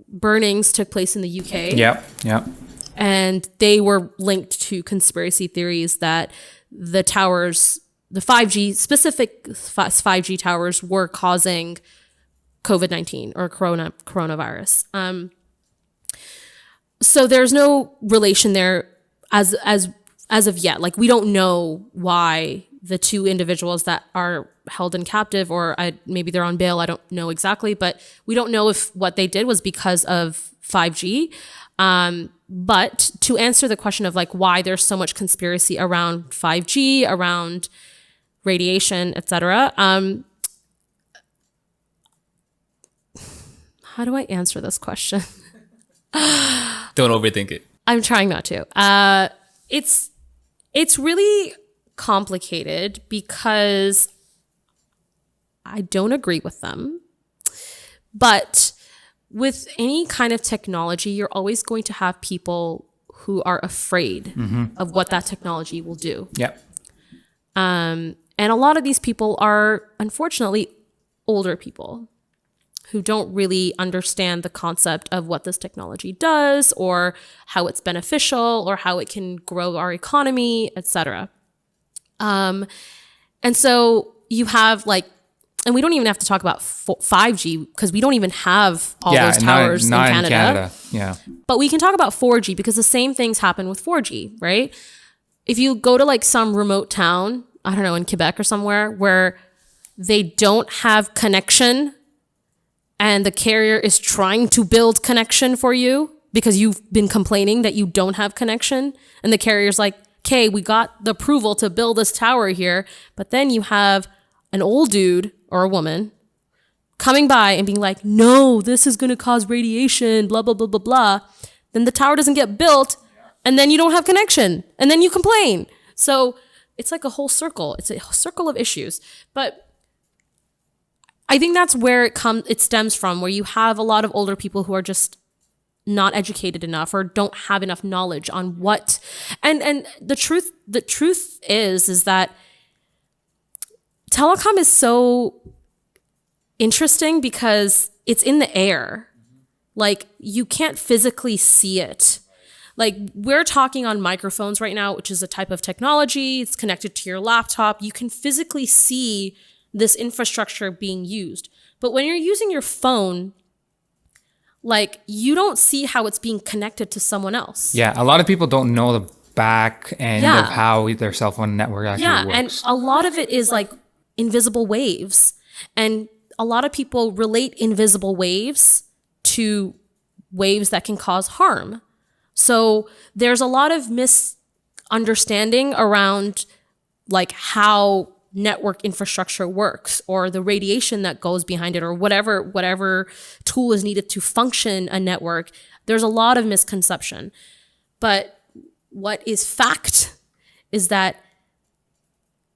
burnings took place in the UK. Yep. And they were linked to conspiracy theories that the towers, the 5G, specific 5G towers were causing COVID-19 or coronavirus. So there's no relation there as of yet. Like, we don't know why the two individuals that are held in captive, or maybe they're on bail, I don't know exactly, but we don't know if what they did was because of 5G. But to answer the question of like why there's so much conspiracy around 5G, around radiation, etc. How do I answer this question? don't overthink it. I'm trying not to. It's really complicated because I don't agree with them. But with any kind of technology, you're always going to have people who are afraid of what that technology will do. Yep. And a lot of these people are, unfortunately, older people who don't really understand the concept of what this technology does or how it's beneficial or how it can grow our economy, etc. And so you have like, and we don't even have to talk about 5G because we don't even have all those towers not in Canada. Yeah. But we can talk about 4G because the same things happen with 4G, right? If you go to like some remote town, I don't know, in Quebec or somewhere where they don't have connection and the carrier is trying to build connection for you because you've been complaining that you don't have connection, and the carrier's like, okay, we got the approval to build this tower here, but then you have an old dude or a woman coming by and being like, no, this is going to cause radiation, blah, blah, blah, blah, blah. Then the tower doesn't get built and then you don't have connection and then you complain. So it's like a whole circle. It's a circle of issues. But I think that's where it stems from, where you have a lot of older people who are just not educated enough or don't have enough knowledge on what, and the truth is that telecom is so interesting because it's in the air. Like, you can't physically see it. Like, we're talking on microphones right now, which is a type of technology. It's connected to your laptop. You can physically see this infrastructure being used. But when you're using your phone, like, you don't see how it's being connected to someone else. Yeah, a lot of people don't know the back end of how their cell phone network actually works. Yeah, and a lot of it is like invisible waves. And a lot of people relate invisible waves to waves that can cause harm. So there's a lot of misunderstanding around like how network infrastructure works, or the radiation that goes behind it, or whatever tool is needed to function a network. There's a lot of misconception. But what is fact is that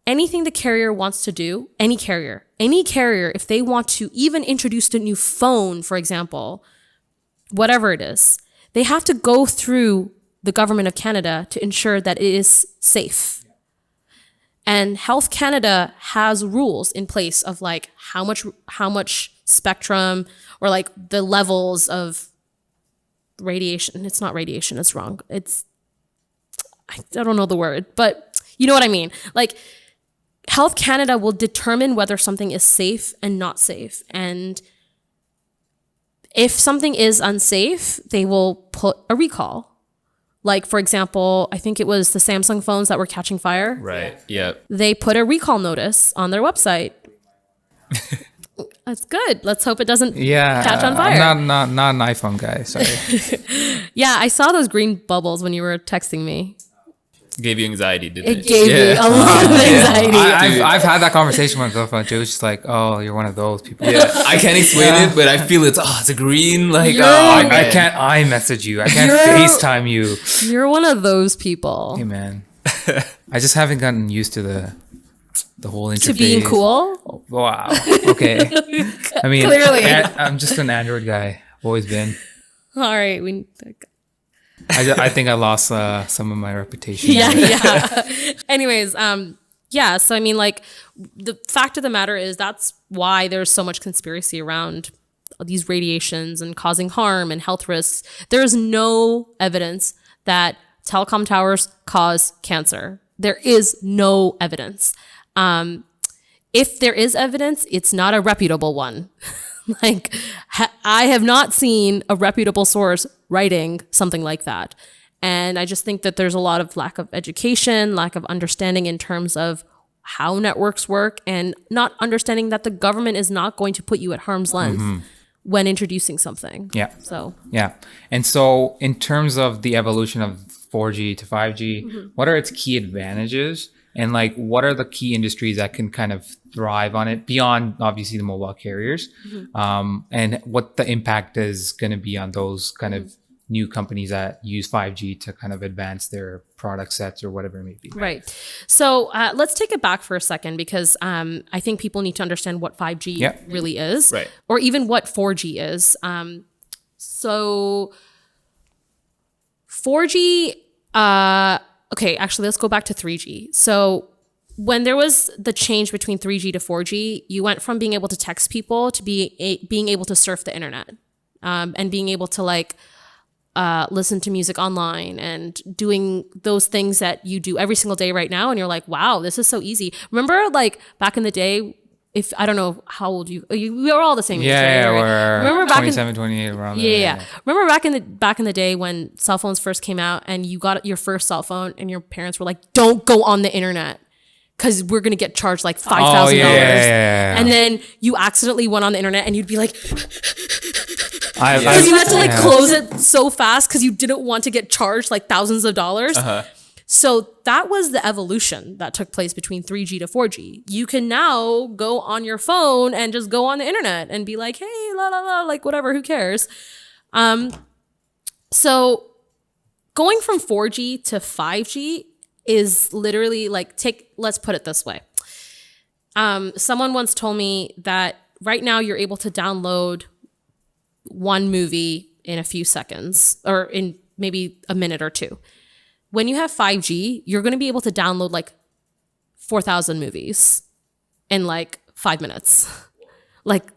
anything the carrier wants to do, any carrier, if they want to even introduce a new phone, for example, whatever it is, they have to go through the government of Canada to ensure that it is safe. And Health Canada has rules in place of like how much spectrum, or like the levels of radiation. It's not radiation, it's wrong. I don't know the word, but you know what I mean. Like, Health Canada will determine whether something is safe and not safe. And if something is unsafe, they will put a recall. Like, for example, I think it was the Samsung phones that were catching fire. Right. Yep. They put a recall notice on their website. That's good. Let's hope it doesn't catch on fire. I'm not an iPhone guy. Sorry. Yeah, I saw those green bubbles when you were texting me. Gave you anxiety, didn't it? It gave me a lot of anxiety. I've had that conversation with my girlfriend. She was just like, "Oh, you're one of those people." Yeah, I can't explain it, but I feel it's a green. Like, I can't iMessage you. I can't FaceTime you. You're one of those people. Hey man, I just haven't gotten used to the whole interface. To being cool? Oh, wow. Okay. I mean, Clearly. I'm just an Android guy. Always been. All right. I think I lost some of my reputation. Yeah. Anyways, yeah. So, I mean, like, the fact of the matter is that's why there's so much conspiracy around these radiations and causing harm and health risks. There is no evidence that telecom towers cause cancer. There is no evidence. If there is evidence, it's not a reputable one. Like, I have not seen a reputable source writing something like that. And I just think that there's a lot of lack of education, lack of understanding in terms of how networks work, and not understanding that the government is not going to put you at harm's length when introducing something. Yeah. So, yeah. And so in terms of the evolution of 4G to 5G, what are its key advantages? And like, what are the key industries that can kind of thrive on it beyond obviously the mobile carriers? And what the impact is going to be on those kind of new companies that use 5G to kind of advance their product sets or whatever it may be. Right. So let's take it back for a second, because I think people need to understand what 5G really is, Right. or even what 4G is. So 4G, okay, actually, let's go back to 3G. So when there was the change between 3G to 4G, you went from being able to text people to being able to surf the internet, and being able to like listen to music online and doing those things that you do every single day right now. And you're like, wow, this is so easy. Remember, like back in the day, if I don't know how old we were all the same age. Yeah, right? we're Remember back 27, 28 around there. Yeah. Remember back in the day when cell phones first came out and you got your first cell phone and your parents were like, don't go on the internet because we're going to get charged like $5,000. Yeah. And then you accidentally went on the internet and you'd be like, I've because you had to like close it so fast because you didn't want to get charged like thousands of dollars. So that was the evolution that took place between 3G to 4G. You can now go on your phone and just go on the internet and be like, hey, la la la, like whatever, who cares? So going from 4G to 5G is literally like, let's put it this way. Someone once told me that right now you're able to download one movie in a few seconds, or in maybe a minute or two. When you have 5G, you're going to be able to download like 4,000 movies in like 5 minutes. Like,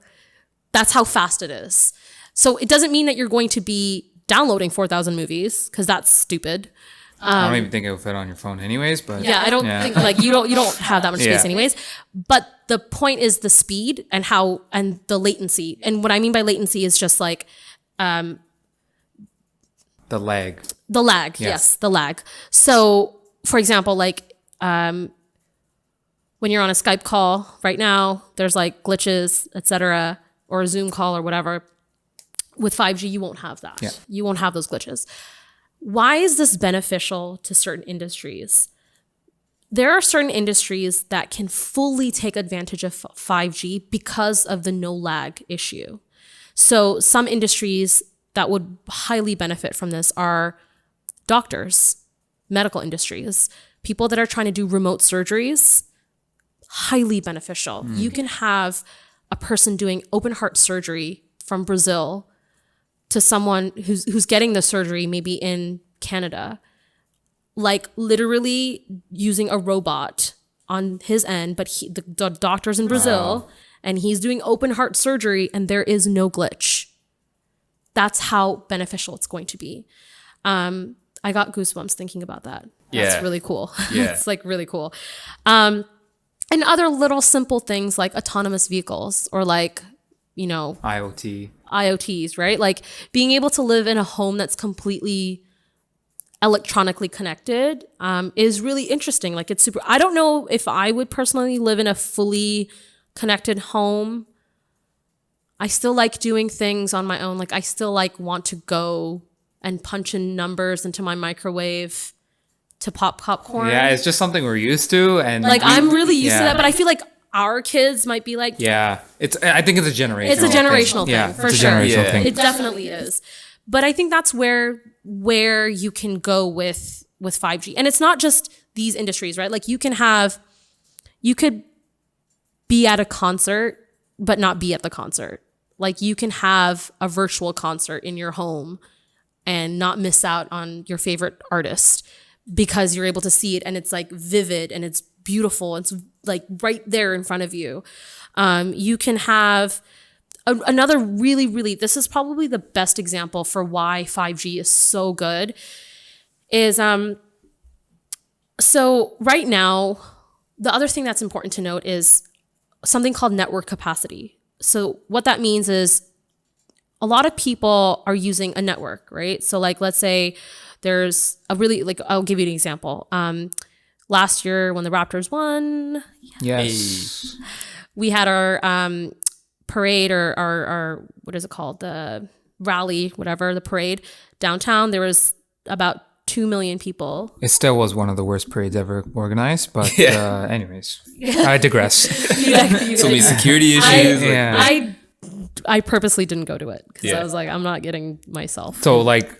that's how fast it is. So it doesn't mean that you're going to be downloading 4,000 movies, because that's stupid. I don't even think it will fit on your phone anyways, but Yeah, I don't think like you don't have that much space anyways. But the point is the speed and the latency. And what I mean by latency is just like the lag. the lag. Yes, the lag. So, for example, like when you're on a Skype call right now, there's like glitches, etc., or a Zoom call or whatever. With 5G, you won't have that. Yeah. You won't have those glitches. Why is this beneficial to certain industries? There are certain industries that can fully take advantage of 5G because of the no lag issue. So some industries that would highly benefit from this are doctors, medical industries, people that are trying to do remote surgeries, highly beneficial. You can have a person doing open heart surgery from Brazil to someone who's getting the surgery maybe in Canada, like literally using a robot on his end, but the doctor's in Brazil and he's doing open heart surgery and there is no glitch. That's how beneficial it's going to be. I got goosebumps thinking about that. That's really cool. Yeah. It's like really cool. And other little simple things like autonomous vehicles or like, you know, IoTs, right? Like being able to live in a home that's completely electronically connected is really interesting. Like it's super. I don't know if I would personally live in a fully connected home. I still like doing things on my own. Like I still like want to go and punch in numbers into my microwave to pop popcorn. Yeah, it's just something we're used to, and Like I'm really used to that, but I feel like our kids might be like, yeah, I think it's a generational. it's a generational thing, Yeah, for it's a sure. generational Yeah. thing. It definitely is. But I think that's where you can go with 5G. And it's not just these industries, right? Like you could be at a concert, but not be at the concert. Like you can have a virtual concert in your home and not miss out on your favorite artist because you're able to see it and it's like vivid and it's beautiful. It's like right there in front of you. You can have another really, this is probably the best example for why 5G is so good is, so right now, the other thing that's important to note is something called network capacity. So what that means is a lot of people are using a network, right? So like, let's say there's a really, like, I'll give you an example. Last year when the Raptors won, Yes. we had our parade or our what is it called? The rally, whatever, the parade downtown. There was about 2 million people. It still was one of the worst parades ever organized, but anyways, I digress. So many security issues. Yeah. I purposely didn't go to it because Yeah. I was like, I'm not getting myself. So like,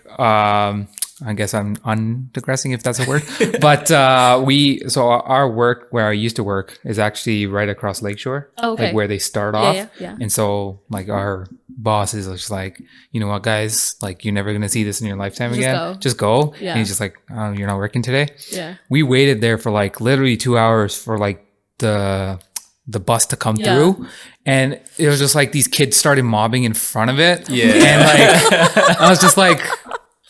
I guess I'm undigressing if that's a word, but our work where I used to work is actually right across Lakeshore, Okay. like where they start off. yeah. And so like our boss is just like, you know what, guys, like you're never gonna see this in your lifetime Just again. go. Just go. Yeah. And he's just like, oh, you're not working today. Yeah. We waited there for like literally 2 hours for like the bus to come Yeah. through, and it was just like these kids started mobbing in front of it. Yeah. And like I was just like,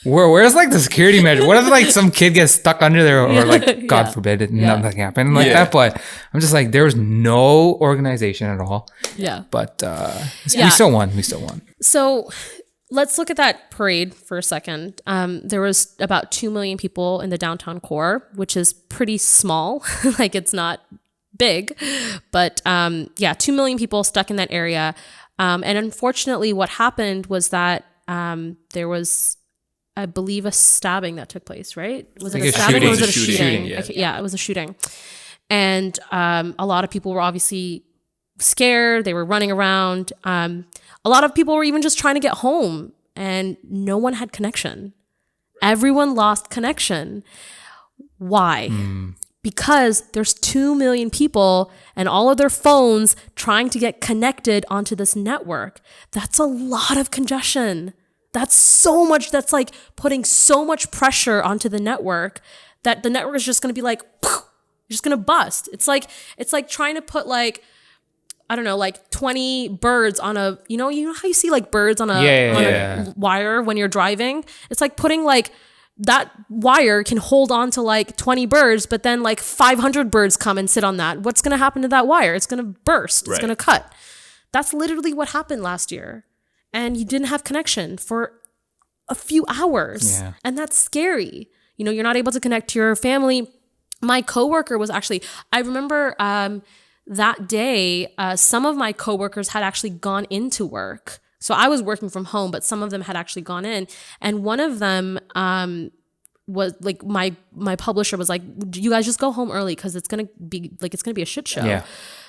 where's like the security measure? What if like some kid gets stuck under there, or like God Yeah. forbid it, Yeah. nothing happened like Yeah. that? But I'm just like, there was no organization at all. Yeah. But Yeah. we still won. We still won. So let's look at that parade for a second. There was about 2 million people in the downtown core, which is pretty small. Like it's not big, but 2 million people stuck in that area. And unfortunately, what happened was that there was, I believe, a stabbing that took place, right? Was Like it a a stabbing or was it a shooting. shooting? Yeah. Okay, yeah, it was a shooting. And a lot of people were obviously scared. They were running around. A lot of people were even just trying to get home, and no one had connection. Everyone lost connection. Why? Because there's 2 million people and all of their phones trying to get connected onto this network. That's a lot of congestion. That's so much. That's like putting so much pressure onto the network that the network is just going to be like, just going to bust. It's like trying to put like, I don't know, like 20 birds on a, you know how you see like birds on a wire when you're driving? It's like putting like, that wire can hold on to like 20 birds, but then like 500 birds come and sit on that. What's going to happen to that wire? It's going to burst. It's Right. going to cut. That's literally what happened last year. And you didn't have connection for a few hours. Yeah. And that's scary. You know, you're not able to connect to your family. My coworker was actually, I remember that day, some of my coworkers had actually gone into work. So I was working from home, but some of them had actually gone in. And one of them was like, my publisher was like, you guys just go home early because it's gonna be a shit show. Yeah.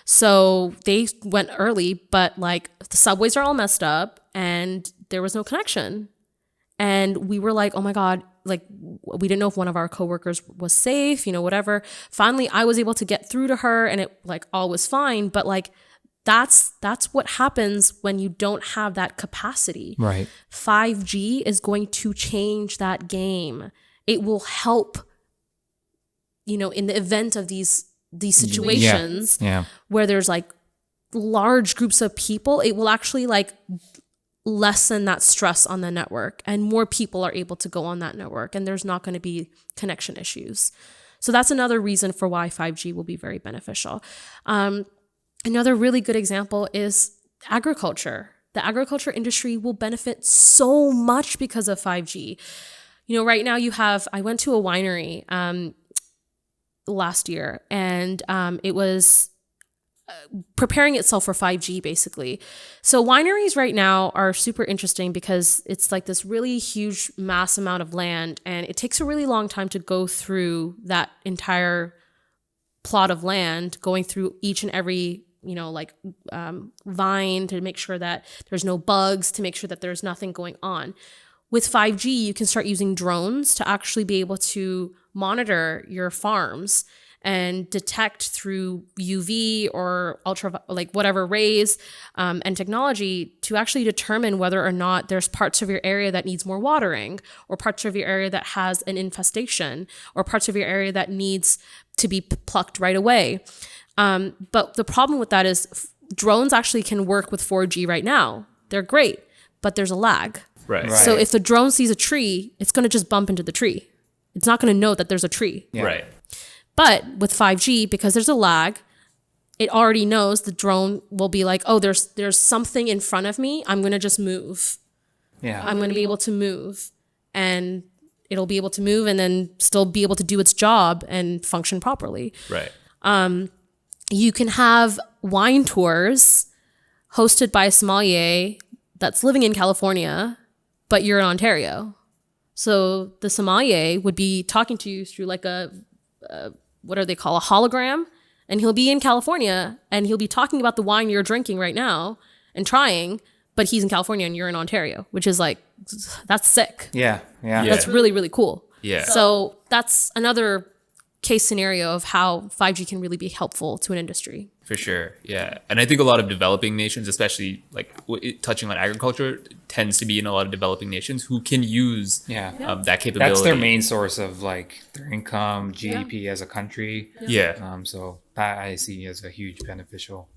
So they went early, but like the subways are all messed up and there was no connection. And we were like, oh my God, like we didn't know if one of our coworkers was safe, you know, whatever. Finally, I was able to get through to her and it like all was fine. But like, that's what happens when you don't have that capacity. Right. 5G is going to change that game. It will help, you know, in the event of these situations Yeah. where there's like large groups of people, it will actually like lessen that stress on the network and more people are able to go on that network and there's not going to be connection issues. So that's another reason for why 5G will be very beneficial. Another really good example is agriculture. The agriculture industry will benefit so much because of 5G. Right now I went to a winery last year, and it was preparing itself for 5G basically. So wineries right now are super interesting because it's like this really huge mass amount of land, and it takes a really long time to go through that entire plot of land, going through each and every vine to make sure that there's no bugs, to make sure that there's nothing going on. With 5G, you can start using drones to actually be able to monitor your farms and detect through UV or whatever rays and technology to actually determine whether or not there's parts of your area that needs more watering, or parts of your area that has an infestation, or parts of your area that needs to be plucked right away. But the problem with that is drones actually can work with 4G right now. They're great, but there's a lag. Right. So if the drone sees a tree, it's going to just bump into the tree. It's not going to know that there's a tree. Yeah. Right. But with 5G, because there's a lag, it already knows the drone will be like, oh, there's something in front of me. I'm going to just move. Yeah. I'm going to be able to move, and it'll be able to move and then still be able to do its job and function properly. Right. You can have wine tours hosted by a sommelier that's living in California, but you're in Ontario. So the sommelier would be talking to you through like a what do they call a hologram, and he'll be in California and he'll be talking about the wine you're drinking right now and trying, but he's in California and you're in Ontario, which is like, that's sick. Yeah. That's really, really cool. Yeah. So that's another case scenario of how 5G can really be helpful to an industry. For sure. Yeah. And I think a lot of developing nations, especially like touching on agriculture, tends to be in a lot of developing nations who can use that capability. That's their main source of like their income, GDP as a country. Yeah. So that I see as a huge beneficial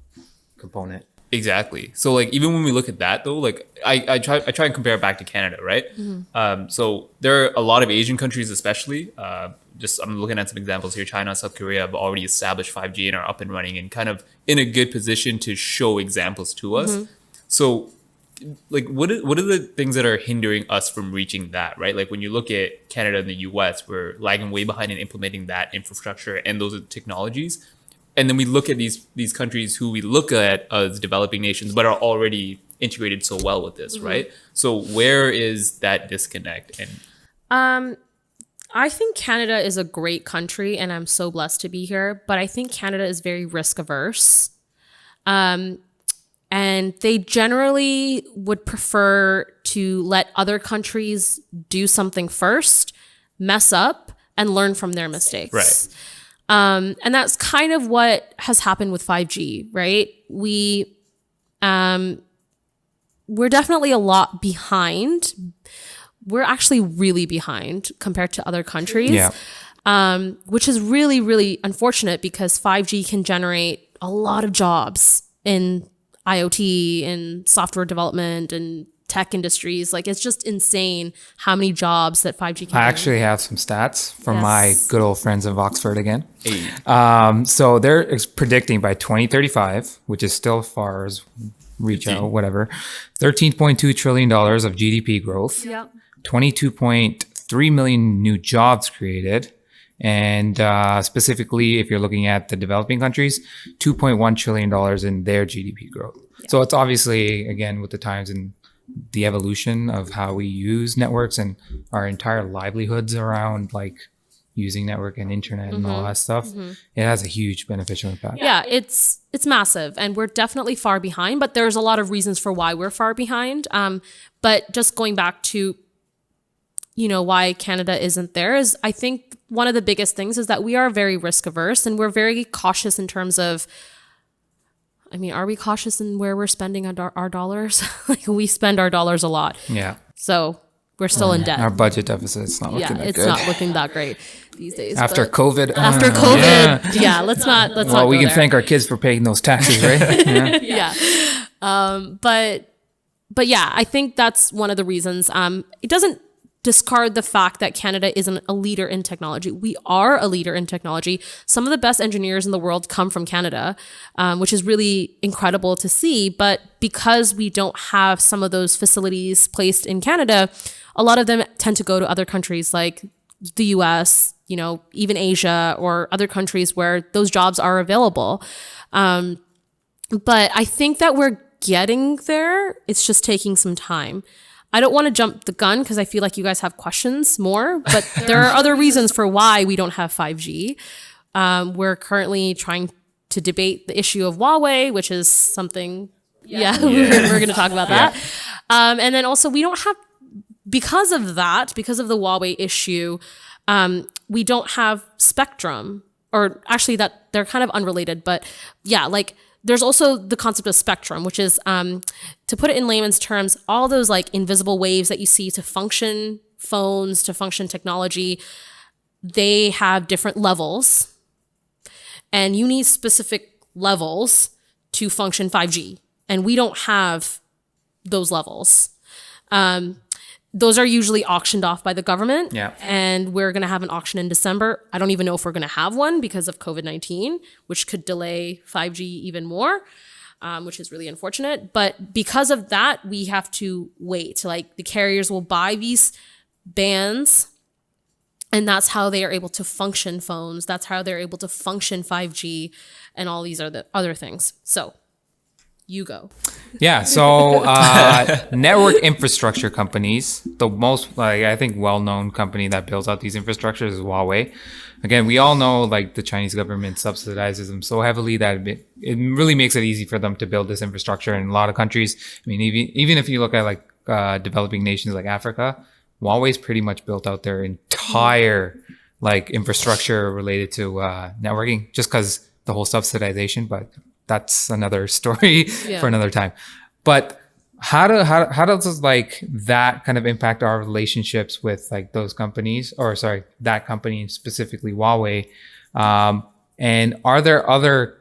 component. Exactly. So like even when we look at that though, like I try and compare it back to Canada, right? Mm-hmm. So there are a lot of Asian countries, especially. I'm looking at some examples here. China, South Korea have already established 5G and are up and running and kind of in a good position to show examples to us. Mm-hmm. So like what are the things that are hindering us from reaching that, right? Like when you look at Canada and the US, we're lagging way behind in implementing that infrastructure and those technologies. And then we look at these countries who we look at as developing nations, but are already integrated so well with this, right? So where is that disconnect? And I think Canada is a great country, and I'm so blessed to be here. But I think Canada is very risk averse, and they generally would prefer to let other countries do something first, mess up, and learn from their mistakes. Right. And that's kind of what has happened with 5G, right? We're definitely a lot behind. We're actually really behind compared to other countries, which is really, really unfortunate because 5G can generate a lot of jobs in IoT and software development and tech industries. Like it's just insane how many jobs that 5G can I actually have some stats from my good old friends of Oxford again. Hey. So they're predicting by 2035, which is still far as reach out, whatever, $13.2 trillion of GDP growth, 22.3 million new jobs created. And specifically, if you're looking at the developing countries, $2.1 trillion in their GDP growth. So it's obviously, again, with the times and the evolution of how we use networks and our entire livelihoods around like using network and internet and all that stuff, it has a huge beneficial impact. Yeah, it's massive, and we're definitely far behind, but there's a lot of reasons for why we're far behind. But just going back to, why Canada isn't there is I think one of the biggest things is that we are very risk averse and we're very cautious in terms of, are we cautious in where we're spending our dollars? Like we spend our dollars a lot. Yeah. So we're still in debt. Our budget deficit's not looking that good. It's not looking that great these days. After COVID. Let's not. Well, we can thank our kids for paying those taxes, right? But yeah, I think that's one of the reasons. It doesn't discard the fact that Canada isn't a leader in technology. We are a leader in technology. Some of the best engineers in the world come from Canada, which is really incredible to see. But because we don't have some of those facilities placed in Canada, a lot of them tend to go to other countries like the US, even Asia or other countries where those jobs are available. But I think that we're getting there. It's just taking some time. I don't want to jump the gun because I feel like you guys have questions more, but there are other reasons for why we don't have 5G. We're currently trying to debate the issue of Huawei, which is something, we're going to talk about that. And then also we don't have, because of the Huawei issue, we don't have spectrum, or actually that they're kind of unrelated, but there's also the concept of spectrum, which is, to put it in layman's terms, all those like invisible waves that you see to function phones, to function technology, they have different levels. And you need specific levels to function 5G. And we don't have those levels. Those are usually auctioned off by the government. Yeah. And we're going to have an auction in December. I don't even know if we're going to have one because of COVID-19, which could delay 5G even more, which is really unfortunate. But because of that, we have to wait. Like the carriers will buy these bands, and that's how they are able to function phones. That's how they're able to function 5G and all these other things. So you go. Yeah. So network infrastructure companies, the most I think well-known company that builds out these infrastructures is Huawei. Again, we all know the Chinese government subsidizes them so heavily that it really makes it easy for them to build this infrastructure in a lot of countries. I mean, even if you look at developing nations like Africa, Huawei's pretty much built out their entire infrastructure related to networking, just because the whole subsidization, but that's another story for another time. But how does that kind of impact our relationships with those companies, or sorry, that company specifically Huawei? And are there other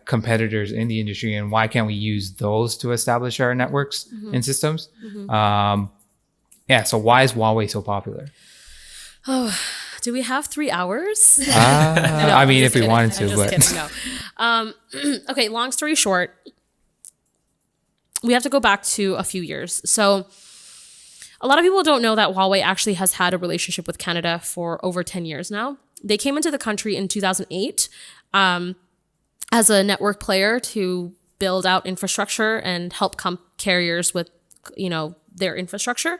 competitors in the industry, and why can't we use those to establish our networks and systems? So why is Huawei so popular? Oh, do we have 3 hours? No, I mean, if we wanted to, but kidding, no. Okay, long story short, we have to go back to a few years. So a lot of people don't know that Huawei actually has had a relationship with Canada for over 10 years now. They came into the country in 2008 as a network player to build out infrastructure and help carriers with, their infrastructure.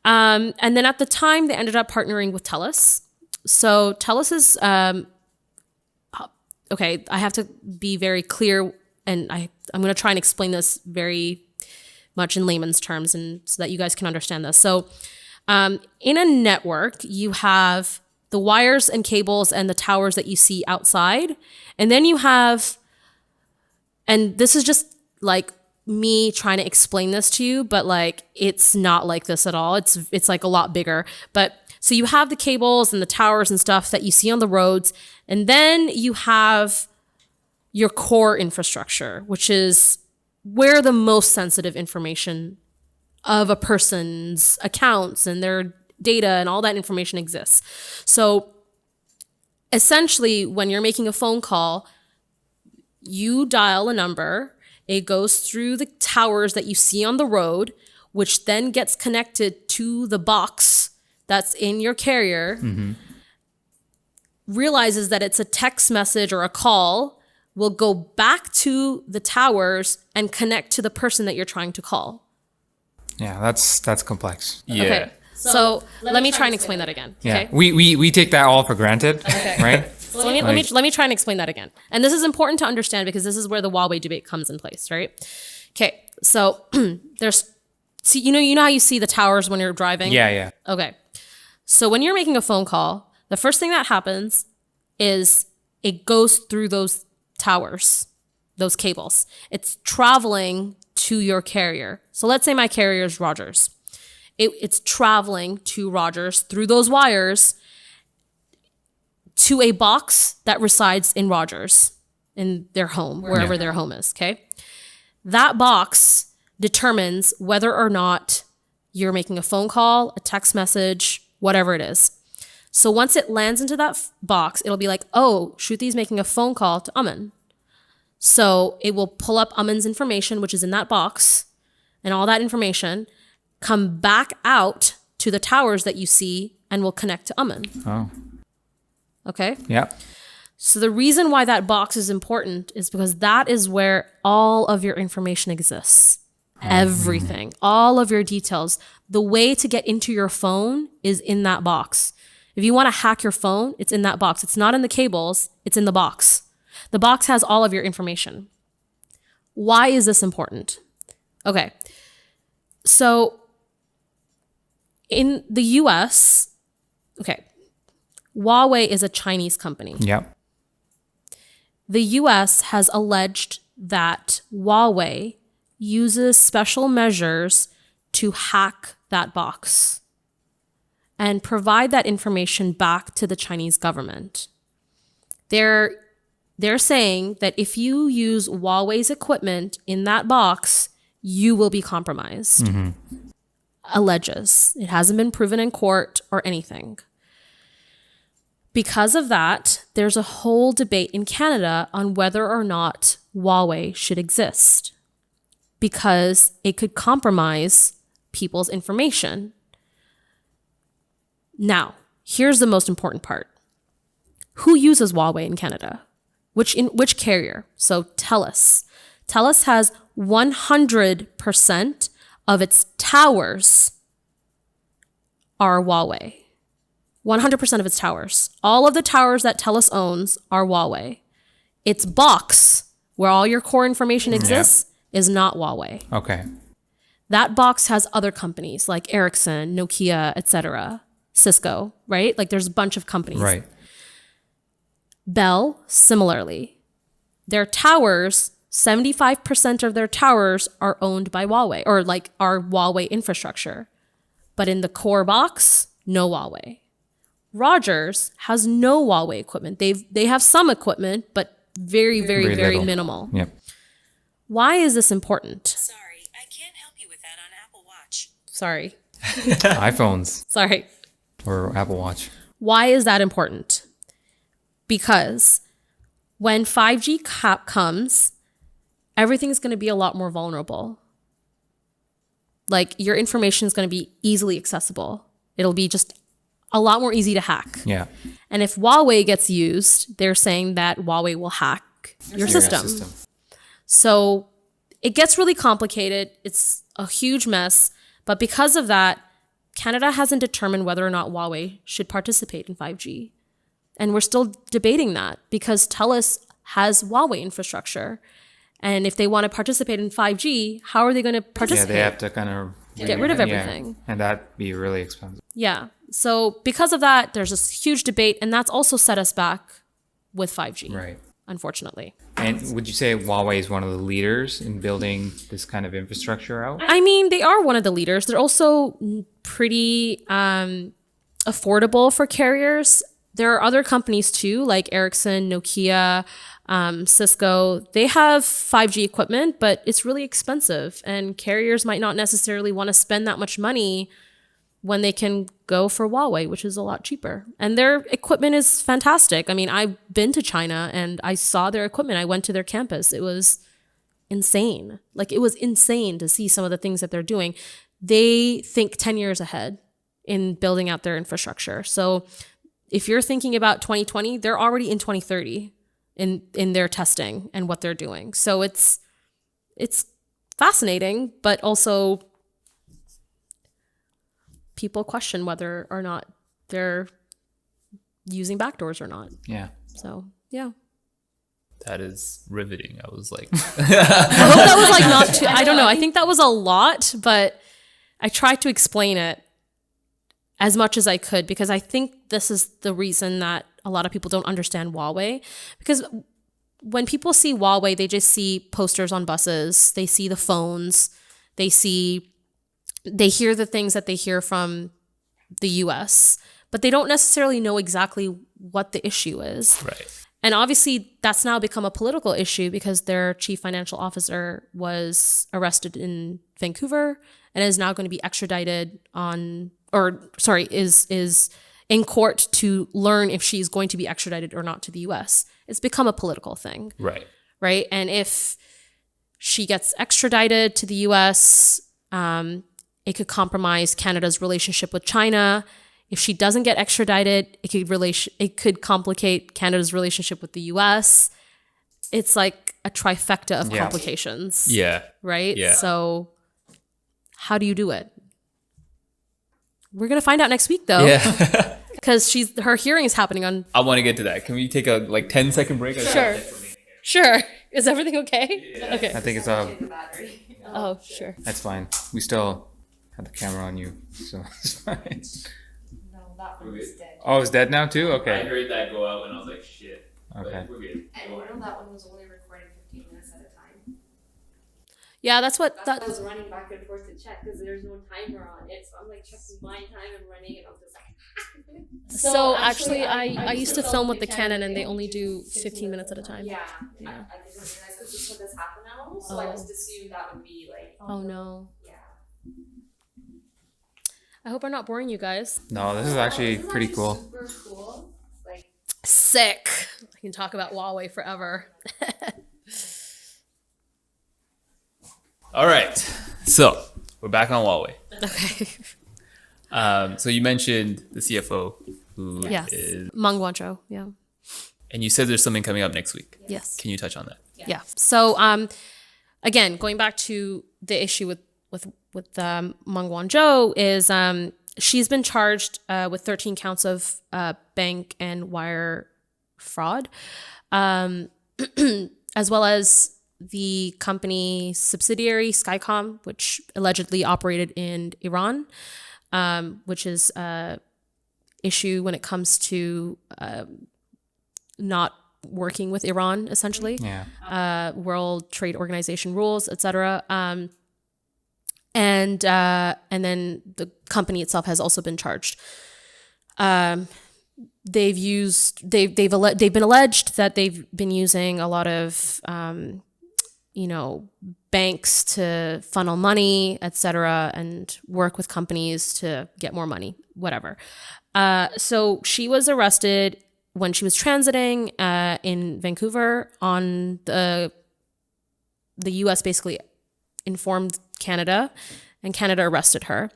And then at the time, they ended up partnering with TELUS. So TELUS is, okay, I have to be very clear, and I'm going to try and explain this very much in layman's terms, and so that you guys can understand this. So in a network, you have the wires and cables and the towers that you see outside. And then you have, and this is just me trying to explain this to you, but it's not like this at all. It's a lot bigger. But so you have the cables and the towers and stuff that you see on the roads, and then you have your core infrastructure, which is where the most sensitive information of a person's accounts and their data and all that information exists. So essentially, when you're making a phone call, you dial a number, it goes through the towers that you see on the road, which then gets connected to the box that's in your carrier, realizes that it's a text message or a call, will go back to the towers and connect to the person that you're trying to call. Yeah, that's complex. Yeah. Okay. So let me try and explain that again. Yeah, Okay. we take that all for granted, right? So let me try and explain that again. And this is important to understand because this is where the Huawei debate comes in place, right? Okay. So you know how you see the towers when you're driving? Yeah. Okay. So when you're making a phone call, the first thing that happens is it goes through those towers, those cables. It's traveling to your carrier. So let's say my carrier is Rogers. It's traveling to Rogers through those wires to a box that resides in Rogers, in their home, wherever their home is, okay? That box determines whether or not you're making a phone call, a text message, whatever it is. So once it lands into that box, it'll be like, oh, Shruti's making a phone call to Aman. So it will pull up Aman's information, which is in that box, and all that information, come back out to the towers that you see and will connect to Aman. Oh. Okay? Yeah. So the reason why that box is important is because that is where all of your information exists. Everything, all of your details. The way to get into your phone is in that box. If you want to hack your phone, it's in that box. It's not in the cables, it's in the box. The box has all of your information. Why is this important? Okay. So in the US, okay, Huawei is a Chinese company. Yep. The US has alleged that Huawei uses special measures to hack that box and provide that information back to the Chinese government. They're saying that if you use Huawei's equipment in that box, you will be compromised. Alleges. It hasn't been proven in court or anything. Because of that, there's a whole debate in Canada on whether or not Huawei should exist, because it could compromise people's information. Now, here's the most important part. Who uses Huawei in Canada? Which carrier? So TELUS. TELUS has 100% of its towers are Huawei. 100% of its towers. All of the towers that TELUS owns are Huawei. Its box, where all your core information exists, is not Huawei. Okay. That box has other companies like Ericsson, Nokia, etc., Cisco, right? Like there's a bunch of companies. Right. Bell, similarly. Their towers, 75% of their towers are owned by Huawei, or like are Huawei infrastructure. But in the core box, no Huawei. Rogers has no Huawei equipment. They have some equipment, but very little. minimal. Yep. Why is this important? Sorry, I can't help you with that on Apple Watch. Sorry. iPhones Sorry. or Apple Watch. Why is that important? Because when 5G comes, everything's going to be a lot more vulnerable. Like your information is going to be easily accessible. It'll be just a lot more easy to hack. Yeah. And if Huawei gets used, they're saying that Huawei will hack your system. So it gets really complicated. It's a huge mess. But because of that, Canada hasn't determined whether or not Huawei should participate in 5G. And we're still debating that because TELUS has Huawei infrastructure. And if they want to participate in 5G, how are they going to participate? Yeah, they have to kind of Get rid of everything. And that'd be really expensive. Yeah. So because of that, there's this huge debate, and that's also set us back with 5G. Right. Unfortunately. And would you say Huawei is one of the leaders in building this kind of infrastructure out? I mean, they are one of the leaders. They're also pretty affordable for carriers. There are other companies too, like Ericsson, Nokia, Cisco. They have 5G equipment, but it's really expensive, and carriers might not necessarily want to spend that much money when they can go for Huawei, which is a lot cheaper. And their equipment is fantastic. I mean, I've been to China and I saw their equipment. I went to their campus. It was insane. Like, it was insane to see some of the things that they're doing. They think 10 years ahead in building out their infrastructure. So if you're thinking about 2020, they're already in 2030 in their testing and what they're doing. So it's fascinating, but also people question whether or not they're using backdoors or not. Yeah. So, yeah. That is riveting. I was like, I hope that was like not too, I don't know. I think that was a lot, but I tried to explain it as much as I could because I think this is the reason that a lot of people don't understand Huawei. Because when people see Huawei, they just see posters on buses, they see the phones, they hear the things that they hear from the US, but they don't necessarily know exactly what the issue is. right. And obviously that's now become a political issue because their chief financial officer was arrested in Vancouver and is now going to be extradited is in court to learn if she's going to be extradited or not to the US. It's become a political thing. Right. Right? And if she gets extradited to the US, It could compromise Canada's relationship with China. If she doesn't get extradited, it could complicate Canada's relationship with the US. It's like a trifecta of complications. Yeah. Right? Yeah. So how do you do it? We're going to find out next week though. Yeah. Because her hearing is happening on. I want to get to that. Can we take a 10-second break? Sure. Is everything okay? Yeah. Okay. I think it's Oh, sure. that's fine. We still have the camera on you, so it's fine. No, that one's dead. Oh, it's dead now too? Okay. heard that go out and I was like, shit. Okay. We're good. And you know that one was only recording 15 minutes at a time. Yeah, that's what That's why I was running back and forth to check because there's no timer on it. So I'm like checking my time and running, and I'm just like. So actually, I used to film with the Canon, and they only do 15 minutes at a time. Yeah. I didn't realize because this one does half an hour, so I just assumed that would be like. Oh no. Yeah. I hope I'm not boring you guys. No, this is actually pretty cool. Super cool. Like. Sick. I can talk about Huawei forever. All right. So we're back on Huawei. Okay. So you mentioned the CFO who Yes. is, Meng Wanzhou. Yeah. and you said there's something coming up next week. Yes. Can you touch on that? Yeah. So again, going back to the issue with Meng Wanzhou is she's been charged with 13 counts of bank and wire fraud, as well as the company subsidiary Skycom, which allegedly operated in Iran, which is an issue when it comes to not working with Iran, essentially. Yeah. World Trade Organization rules, etc. And then the company itself has also been charged. They've been alleged that they've been using a lot of banks to funnel money, etc., and work with companies to get more money, whatever. So she was arrested when she was transiting in Vancouver. On the U.S. basically informed Canada, and Canada arrested her.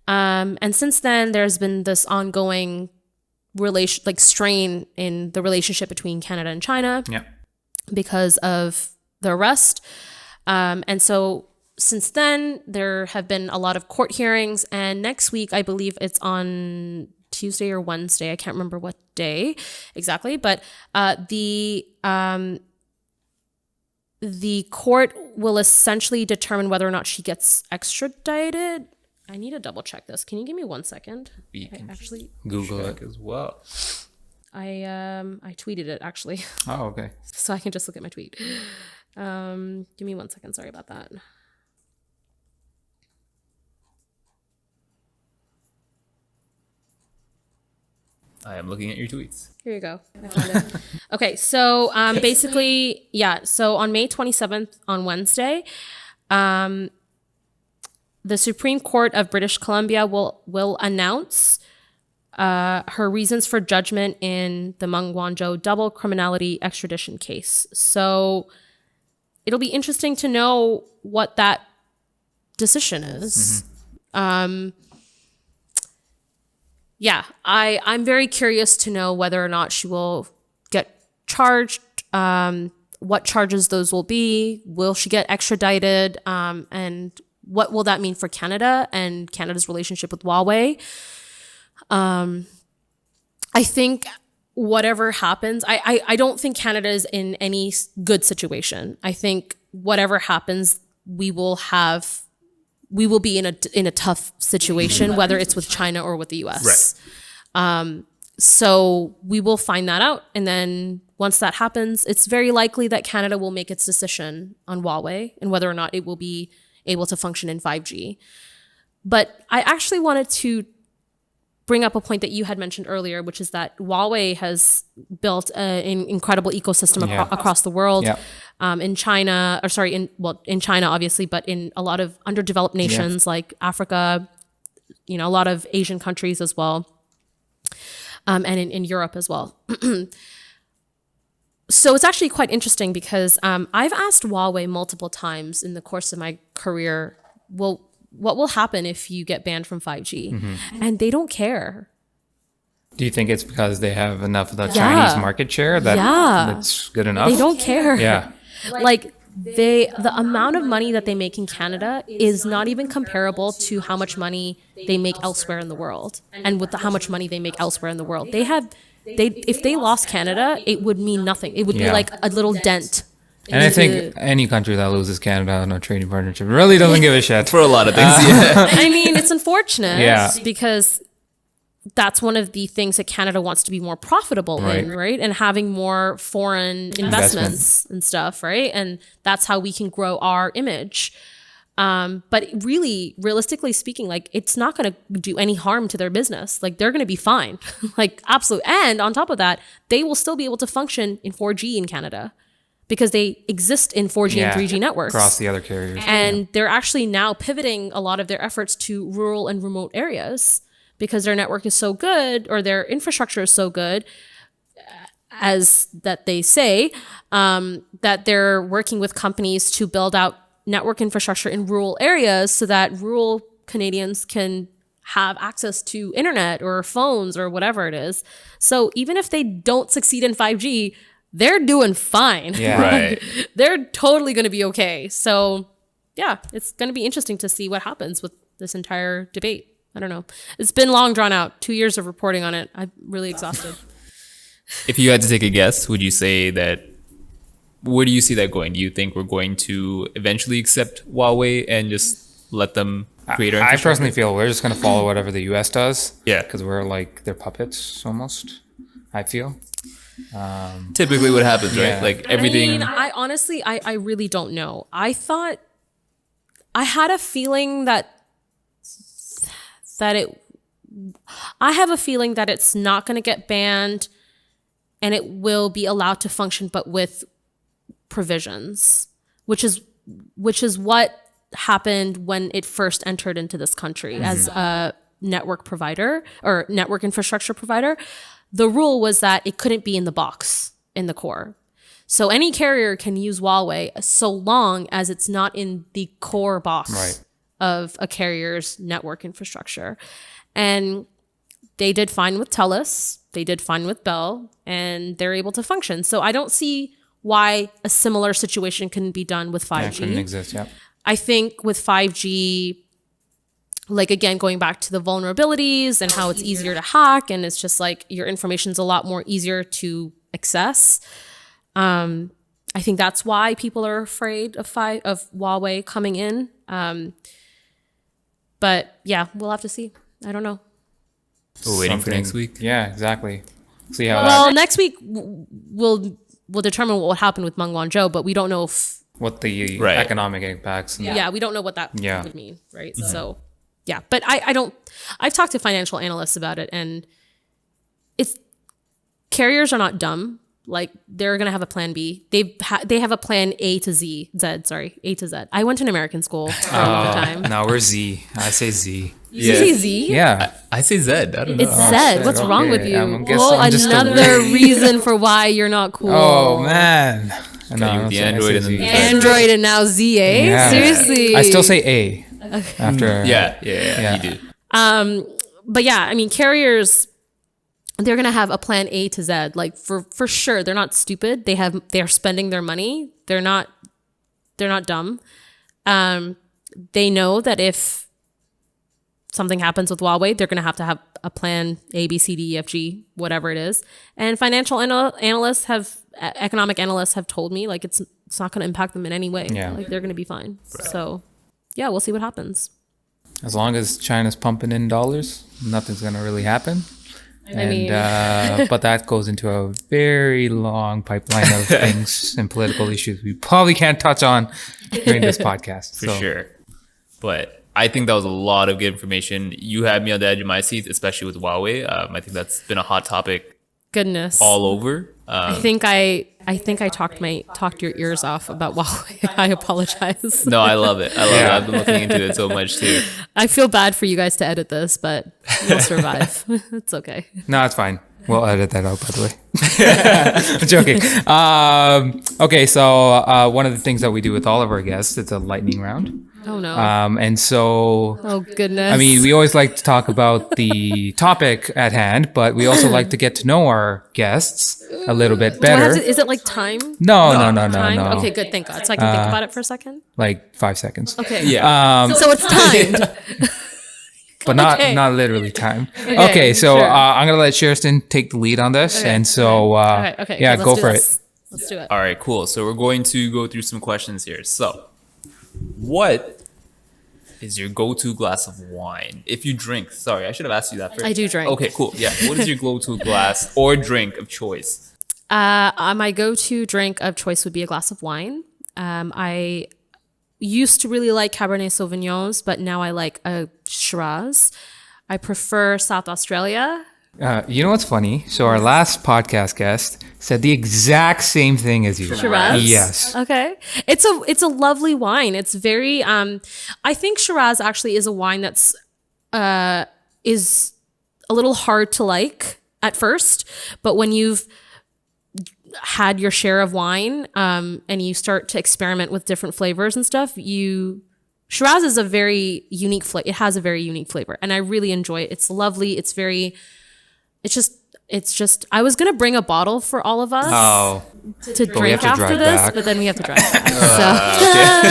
And since then, there's been this ongoing strain in the relationship between Canada and China because of the arrest. And so since then, there have been a lot of court hearings. And next week, I believe it's on Tuesday or Wednesday. I can't remember what day exactly, but the court will essentially determine whether or not she gets extradited. I need to double check this. Can you give me 1 second? We can Actually, Google check as well. I tweeted it actually, Oh, okay. so I can just look at my tweet. Give me 1 second. Sorry about that. I am looking at your tweets. Here you go. I found it. Okay, so basically, yeah. So on May 27th, on Wednesday, the Supreme Court of British Columbia will announce her reasons for judgment in the Meng Wanzhou double criminality extradition case. So it'll be interesting to know what that decision is. Yeah, I'm very curious to know whether or not she will get charged, what charges those will be, will she get extradited, and what will that mean for Canada and Canada's relationship with Huawei. I think whatever happens, I don't think Canada is in any good situation. I think whatever happens, we will be in a tough situation, whether it's with China or with the US. Right. So we will find that out. And then once that happens, it's very likely that Canada will make its decision on Huawei and whether or not it will be able to function in 5G. But I actually wanted to bring up a point that you had mentioned earlier, which is that Huawei has built an incredible ecosystem across the world. Yeah. In China, in China, obviously, but in a lot of underdeveloped nations like Africa, a lot of Asian countries as well, and in Europe as well. So it's actually quite interesting because I've asked Huawei multiple times in the course of my career, well, what will happen if you get banned from 5G? And they don't care. Do you think it's because they have enough of the Chinese market share that it's good enough? They don't care. Yeah. Like the amount of money that they make in Canada is not even comparable to how much money they make elsewhere in the world, and with how much money they make elsewhere in the world. If they lost Canada, it would mean nothing. It would be like a little dent. And I think any country that loses Canada on a trading partnership really doesn't give a shit. For a lot of things, yeah. I mean, it's unfortunate Yeah. because that's one of the things that Canada wants to be more profitable in, right? And having more foreign investments and stuff, right? And that's how we can grow our image. But really, realistically speaking, like it's not going to do any harm to their business. Like they're going to be fine, like absolutely. And on top of that, they will still be able to function in 4G in Canada because they exist in 4G and 3G networks across the other carriers. And they're actually now pivoting a lot of their efforts to rural and remote areas because their network is so good or their infrastructure is so good, as that they say, that they're working with companies to build out network infrastructure in rural areas so that rural Canadians can have access to internet or phones or whatever it is. So even if they don't succeed in 5G, they're doing fine. Yeah. Right. They're totally going to be okay. So yeah, it's going to be interesting to see what happens with this entire debate. I don't know. It's been long drawn out. 2 years of reporting on it. I'm really exhausted. If you had to take a guess, would you say that, where do you see that going? Do you think we're going to eventually accept Huawei and just let them create our I infrastructure? personally feel we're just going to follow whatever the US does. Yeah. Because we're like their puppets almost, I feel. Typically what happens, Yeah. right? Like everything. I mean, I honestly, I really don't know. I had a feeling that I have a feeling that it's not going to get banned and it will be allowed to function, but with provisions, which is what happened when it first entered into this country as a network provider or network infrastructure provider. The rule was that it couldn't be in the box in the core. So any carrier can use Huawei so long as it's not in the core box of a carrier's network infrastructure. And they did fine with TELUS, they did fine with Bell, and they're able to function. So I don't see why a similar situation couldn't be done with 5G. That couldn't exist, yeah. I think with 5G, like again, going back to the vulnerabilities and how it's easier to hack, and it's just like your information's a lot more easier to access. I think that's why people are afraid of Huawei coming in. But yeah, we'll have to see. I don't know. We're waiting for next week. Yeah, exactly. See how Well, next week we'll determine what will happen with Meng Wanzhou, but we don't know if what the Right. economic impacts. And we don't know what that Yeah. would mean, right? So yeah, but I've talked to financial analysts about it, and carriers are not dumb. Like they're gonna have a plan B. They have a plan A to Z. I went to an American school for a long time. No, we're Z. I say Z. You say Z? Yeah. I say Zed. I don't know. It's Zed. What's wrong with okay. you? I'm guessing Well, I'm just another reason for why you're not cool. Oh man. No, with the Android and then the Android and now Z, eh? Yeah. Seriously. I still say A after. Yeah, you do. But yeah, I mean, carriers, they're gonna have a plan A to Z. Like for sure, they're not stupid. They're spending their money. They're not dumb. They know that if something happens with Huawei, they're gonna have a plan A, B, C, D, E, F, G, whatever it is. And financial economic analysts have told me like it's not gonna impact them in any way. Yeah. Like they're gonna be fine. Right. So yeah, we'll see what happens. As long as China's pumping in dollars, nothing's gonna really happen. But that goes into a very long pipeline of things and political issues we probably can't touch on during this podcast. For sure. But I think that was a lot of good information. You had me on the edge of my seat, especially with Huawei. I think that's been a hot topic. Goodness. All over. I think I talked your ears off about Huawei. I apologize. No, I love it. I've been looking into it so much too. I feel bad for you guys to edit this, but you'll survive. It's okay. No, it's fine. We'll edit that out, by the way. I'm joking. Okay, so one of the things that we do with all of our guests, it's a lightning round. Oh no. And so, Oh goodness. I mean, we always like to talk about the topic at hand, but we also like to get to know our guests a little bit Do I have better. to- is it like time? No. Time? Okay, good. Thank God. So I can think about it for a second. Like 5 seconds. Okay. Yeah. So it's timed. But not Okay. not literally time. Okay, so sure. I'm gonna let Sherston take the lead on this, and so Okay. yeah, let's go do for this. it. Let's do it. All right, cool. So we're going to go through some questions here. So, what is your go-to glass of wine? If you drink, sorry, I should have asked you that first. I do drink. Okay, cool. Yeah. What is your go-to glass or drink of choice? My go-to drink of choice would be a glass of wine. I used to really like Cabernet Sauvignons, but now I like a Shiraz. I prefer South Australia. You know what's funny? So our last podcast guest said the exact same thing as you. Shiraz? Yes. Okay. It's a lovely wine. It's very I think Shiraz actually is a wine that's is a little hard to like at first, but when you've had your share of wine and you start to experiment with different flavors and stuff, Shiraz is a very unique flavor. It has a very unique flavor, and I really enjoy it. It's lovely. It's just I was going to bring a bottle for all of us Oh, to we drink have to after drive this, back. but then we have to drive back. So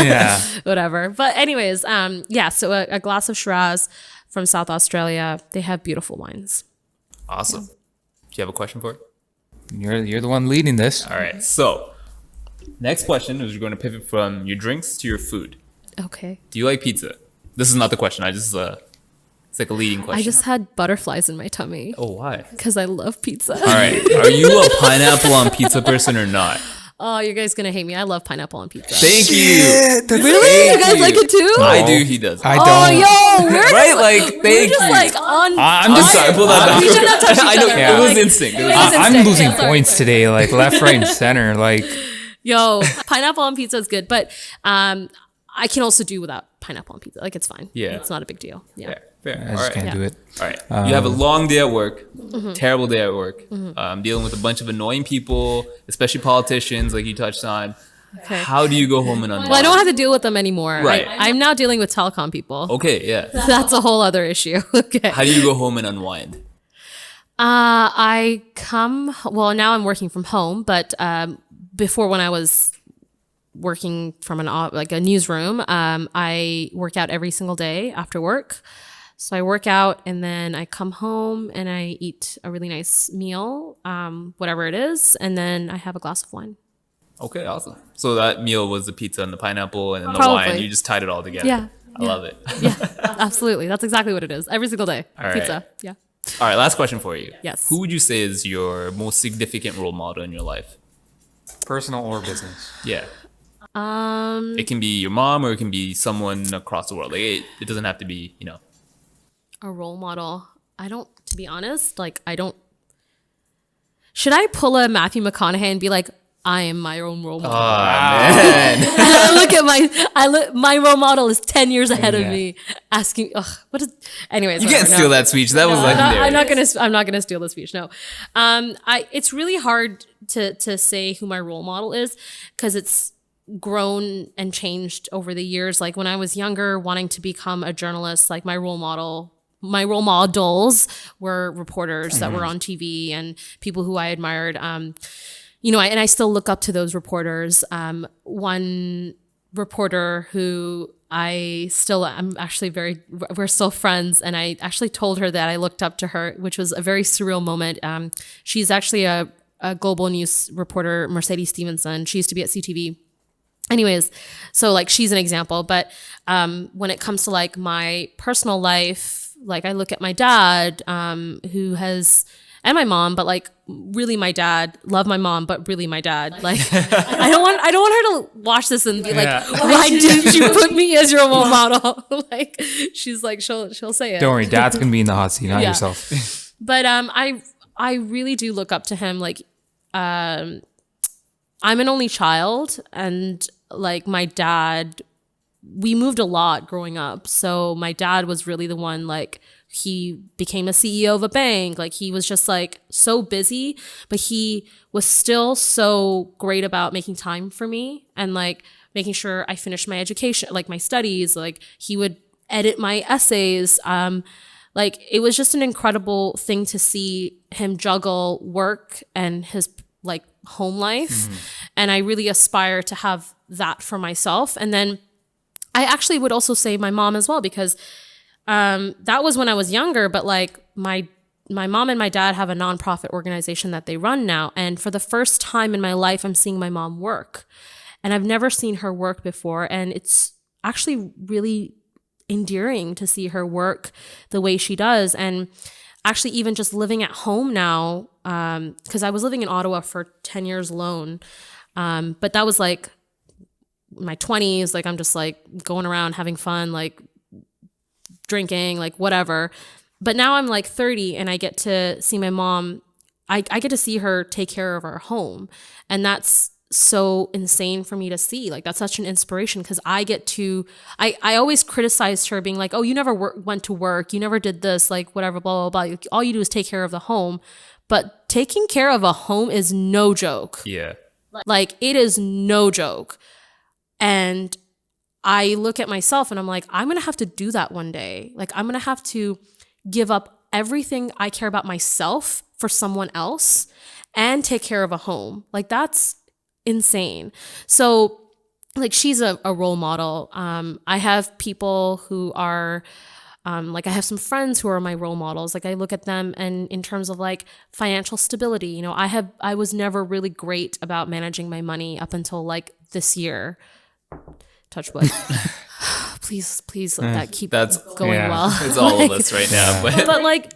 yeah. whatever. But anyways, yeah, so a glass of Shiraz from South Australia. They have beautiful wines. Awesome. Do you have a question for it? You're the one leading this. All right. So, next question is we're going to pivot from your drinks to your food. Okay. Do you like pizza? This is not the question. It's like a leading question. I just had butterflies in my tummy Oh, why? because I love pizza. All right. Are you a pineapple on pizza person or not? Oh, you guys gonna hate me. I love pineapple on pizza. Thank you. Really? You guys like it too? I do. He does. I Oh, don't. yo, we're Right? just, Like, we're thank just you. like on. I'm just Sorry, pull that back. We should not touch each I know. other. It was Like, instinct. It was was I'm instinct. losing Yeah, sorry, points sorry. today, like left, right, and center. Like, Yo, pineapple on pizza is good, but I can also do without pineapple on pizza. Like it's fine. Yeah. It's not a big deal. Yeah. Fair. I All just right. can't do it. All right. You have a long day at work, terrible day at work, dealing with a bunch of annoying people, especially politicians, like you touched on. Okay. How do you go home and unwind? Well, I don't have to deal with them anymore. Right. I'm now dealing with telecom people. Okay, yeah. That's a whole other issue. Okay. How do you go home and unwind? I come, well, now I'm working from home, but before when I was working from like a newsroom, I work out every single day after work. So I work out and then I come home and I eat a really nice meal, whatever it is, and then I have a glass of wine. Okay, awesome. So that meal was the pizza and the pineapple and then the Probably. wine. You just tied it all together. Yeah. I love it. Absolutely. That's exactly what it is. Every single day. All right. Pizza. Yeah. All right, last question for you. Yes. Who would you say is your most significant role model in your life? personal or business. Yeah. It can be your mom or it can be someone across the world. Like it doesn't have to be, A role model. To be honest, should I pull a Matthew McConaughey and be like, I am my own role model? man. My role model is 10 years ahead of Yeah. me asking, anyways. You can't whatever, steal no. that speech. That was legendary. I'm not gonna steal the speech. No, it's really hard to say who my role model is because it's grown and changed over the years. Like when I was younger, wanting to become a journalist, like my role models were reporters that were on TV and people who I admired. And I still look up to those reporters. One reporter who we're still friends, and I actually told her that I looked up to her, which was a very surreal moment. She's actually a global news reporter, Mercedes Stevenson. She used to be at CTV. Anyways, so she's an example, but when it comes to my personal life, I look at my dad, and my mom, but really my dad, love my mom, but really my dad. I don't want her to watch this and be why didn't you put me as your role model? She's she'll say it. Don't worry, Dad's gonna be in the hot seat, not Yeah. yourself. But I really do look up to him. I'm an only child, and my dad, we moved a lot growing up. So my dad was really the one, he became a CEO of a bank. He was just so busy, but he was still so great about making time for me. And making sure I finished my education, like my studies. Like he would edit my essays. Like it was just an incredible thing to see him juggle work and his like home life. And I really aspire to have that for myself. And then I actually would also say my mom as well, because that was when I was younger, but like my mom and my dad have a nonprofit organization that they run now. And for the first time in my life, I'm seeing my mom work. And I've never seen her work before. And it's actually really endearing to see her work the way she does. And actually even just living at home now, because I was living in Ottawa for 10 years alone. But that was like my 20s. Like I'm just like going around having fun, like drinking, like whatever. But now I'm like 30 and I get to see my mom. I get to see her take care of our home. And that's so insane for me to see. Like that's such an inspiration, because I get to, I always criticized her being like, oh, you never went to work. You never did this, like whatever, blah, blah, blah. All you do is take care of the home. But taking care of a home is no joke. Yeah. Like it is no joke. And I look at myself and I'm like, I'm going to have to do that one day. Like I'm going to have to give up everything I care about myself for someone else and take care of a home. Like that's insane. So like she's a role model. I have people who are like I have some friends who are my role models. Like I look at them and in terms of like financial stability, you know, I was never really great about managing my money up until like this year. Touch wood. Please let that keep going well. It's all of us right now. But like,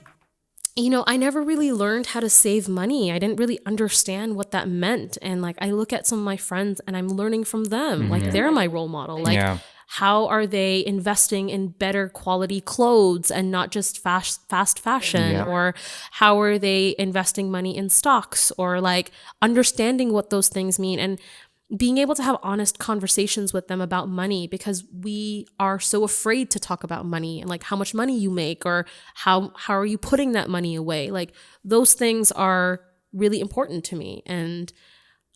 you know, I never really learned how to save money. I didn't really understand what that meant. And like, I look at some of my friends and I'm learning from them. Like they're my role model. Like how are they investing in better quality clothes and not just fast fashion? Or how are they investing money in stocks, or like understanding what those things mean and being able to have honest conversations with them about money, because we are so afraid to talk about money and like how much money you make, or how are you putting that money away? Like those things are really important to me. And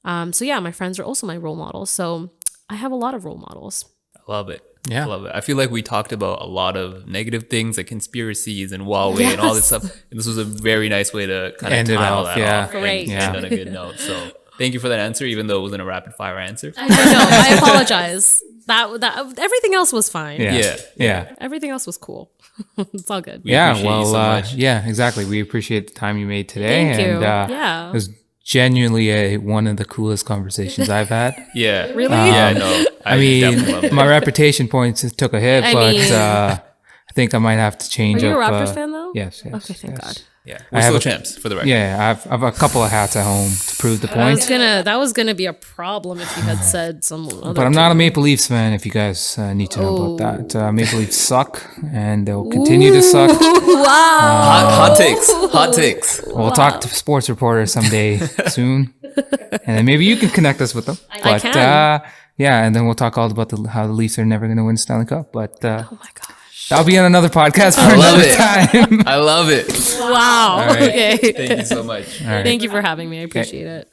so yeah, my friends are also my role models. So I have a lot of role models. I love it. Yeah. I love it. I feel like we talked about a lot of negative things like conspiracies and Huawei and all this stuff. And this was a very nice way to kind of End it tile off, that yeah. off Great. and end on a good note. So thank you for that answer, even though it wasn't a rapid fire answer. I know. I apologize. That everything else was fine. Yeah. Everything else was cool. It's all good. We appreciate you so much. Yeah, exactly. We appreciate the time you made today. Thank you. And, Yeah. it was genuinely one of the coolest conversations I've had. Yeah. Really? Yeah, no. I definitely love mean, it. my reputation points took a hit, I but mean- I think I might have to change Are you up. a Raptors fan though? Yes. Okay, thank God. Yeah. I We're have still a- champs for the record. Yeah, I've a couple of hats at home to prove the point. That was gonna be a problem if you had said some other. But I'm not a Maple Leafs fan, if you guys need to know about that. Maple Leafs suck, and they'll continue to suck. Hot takes. Hot takes. We'll talk to sports reporters someday soon, and then maybe you can connect us with them. I can. Yeah, and then we'll talk all about how the Leafs are never going to win Stanley Cup. But Oh my gosh! that'll be on another podcast for I love another it. time. I love it. Wow. right. Okay. Thank you so much. All right. Thank you for having me. I appreciate it.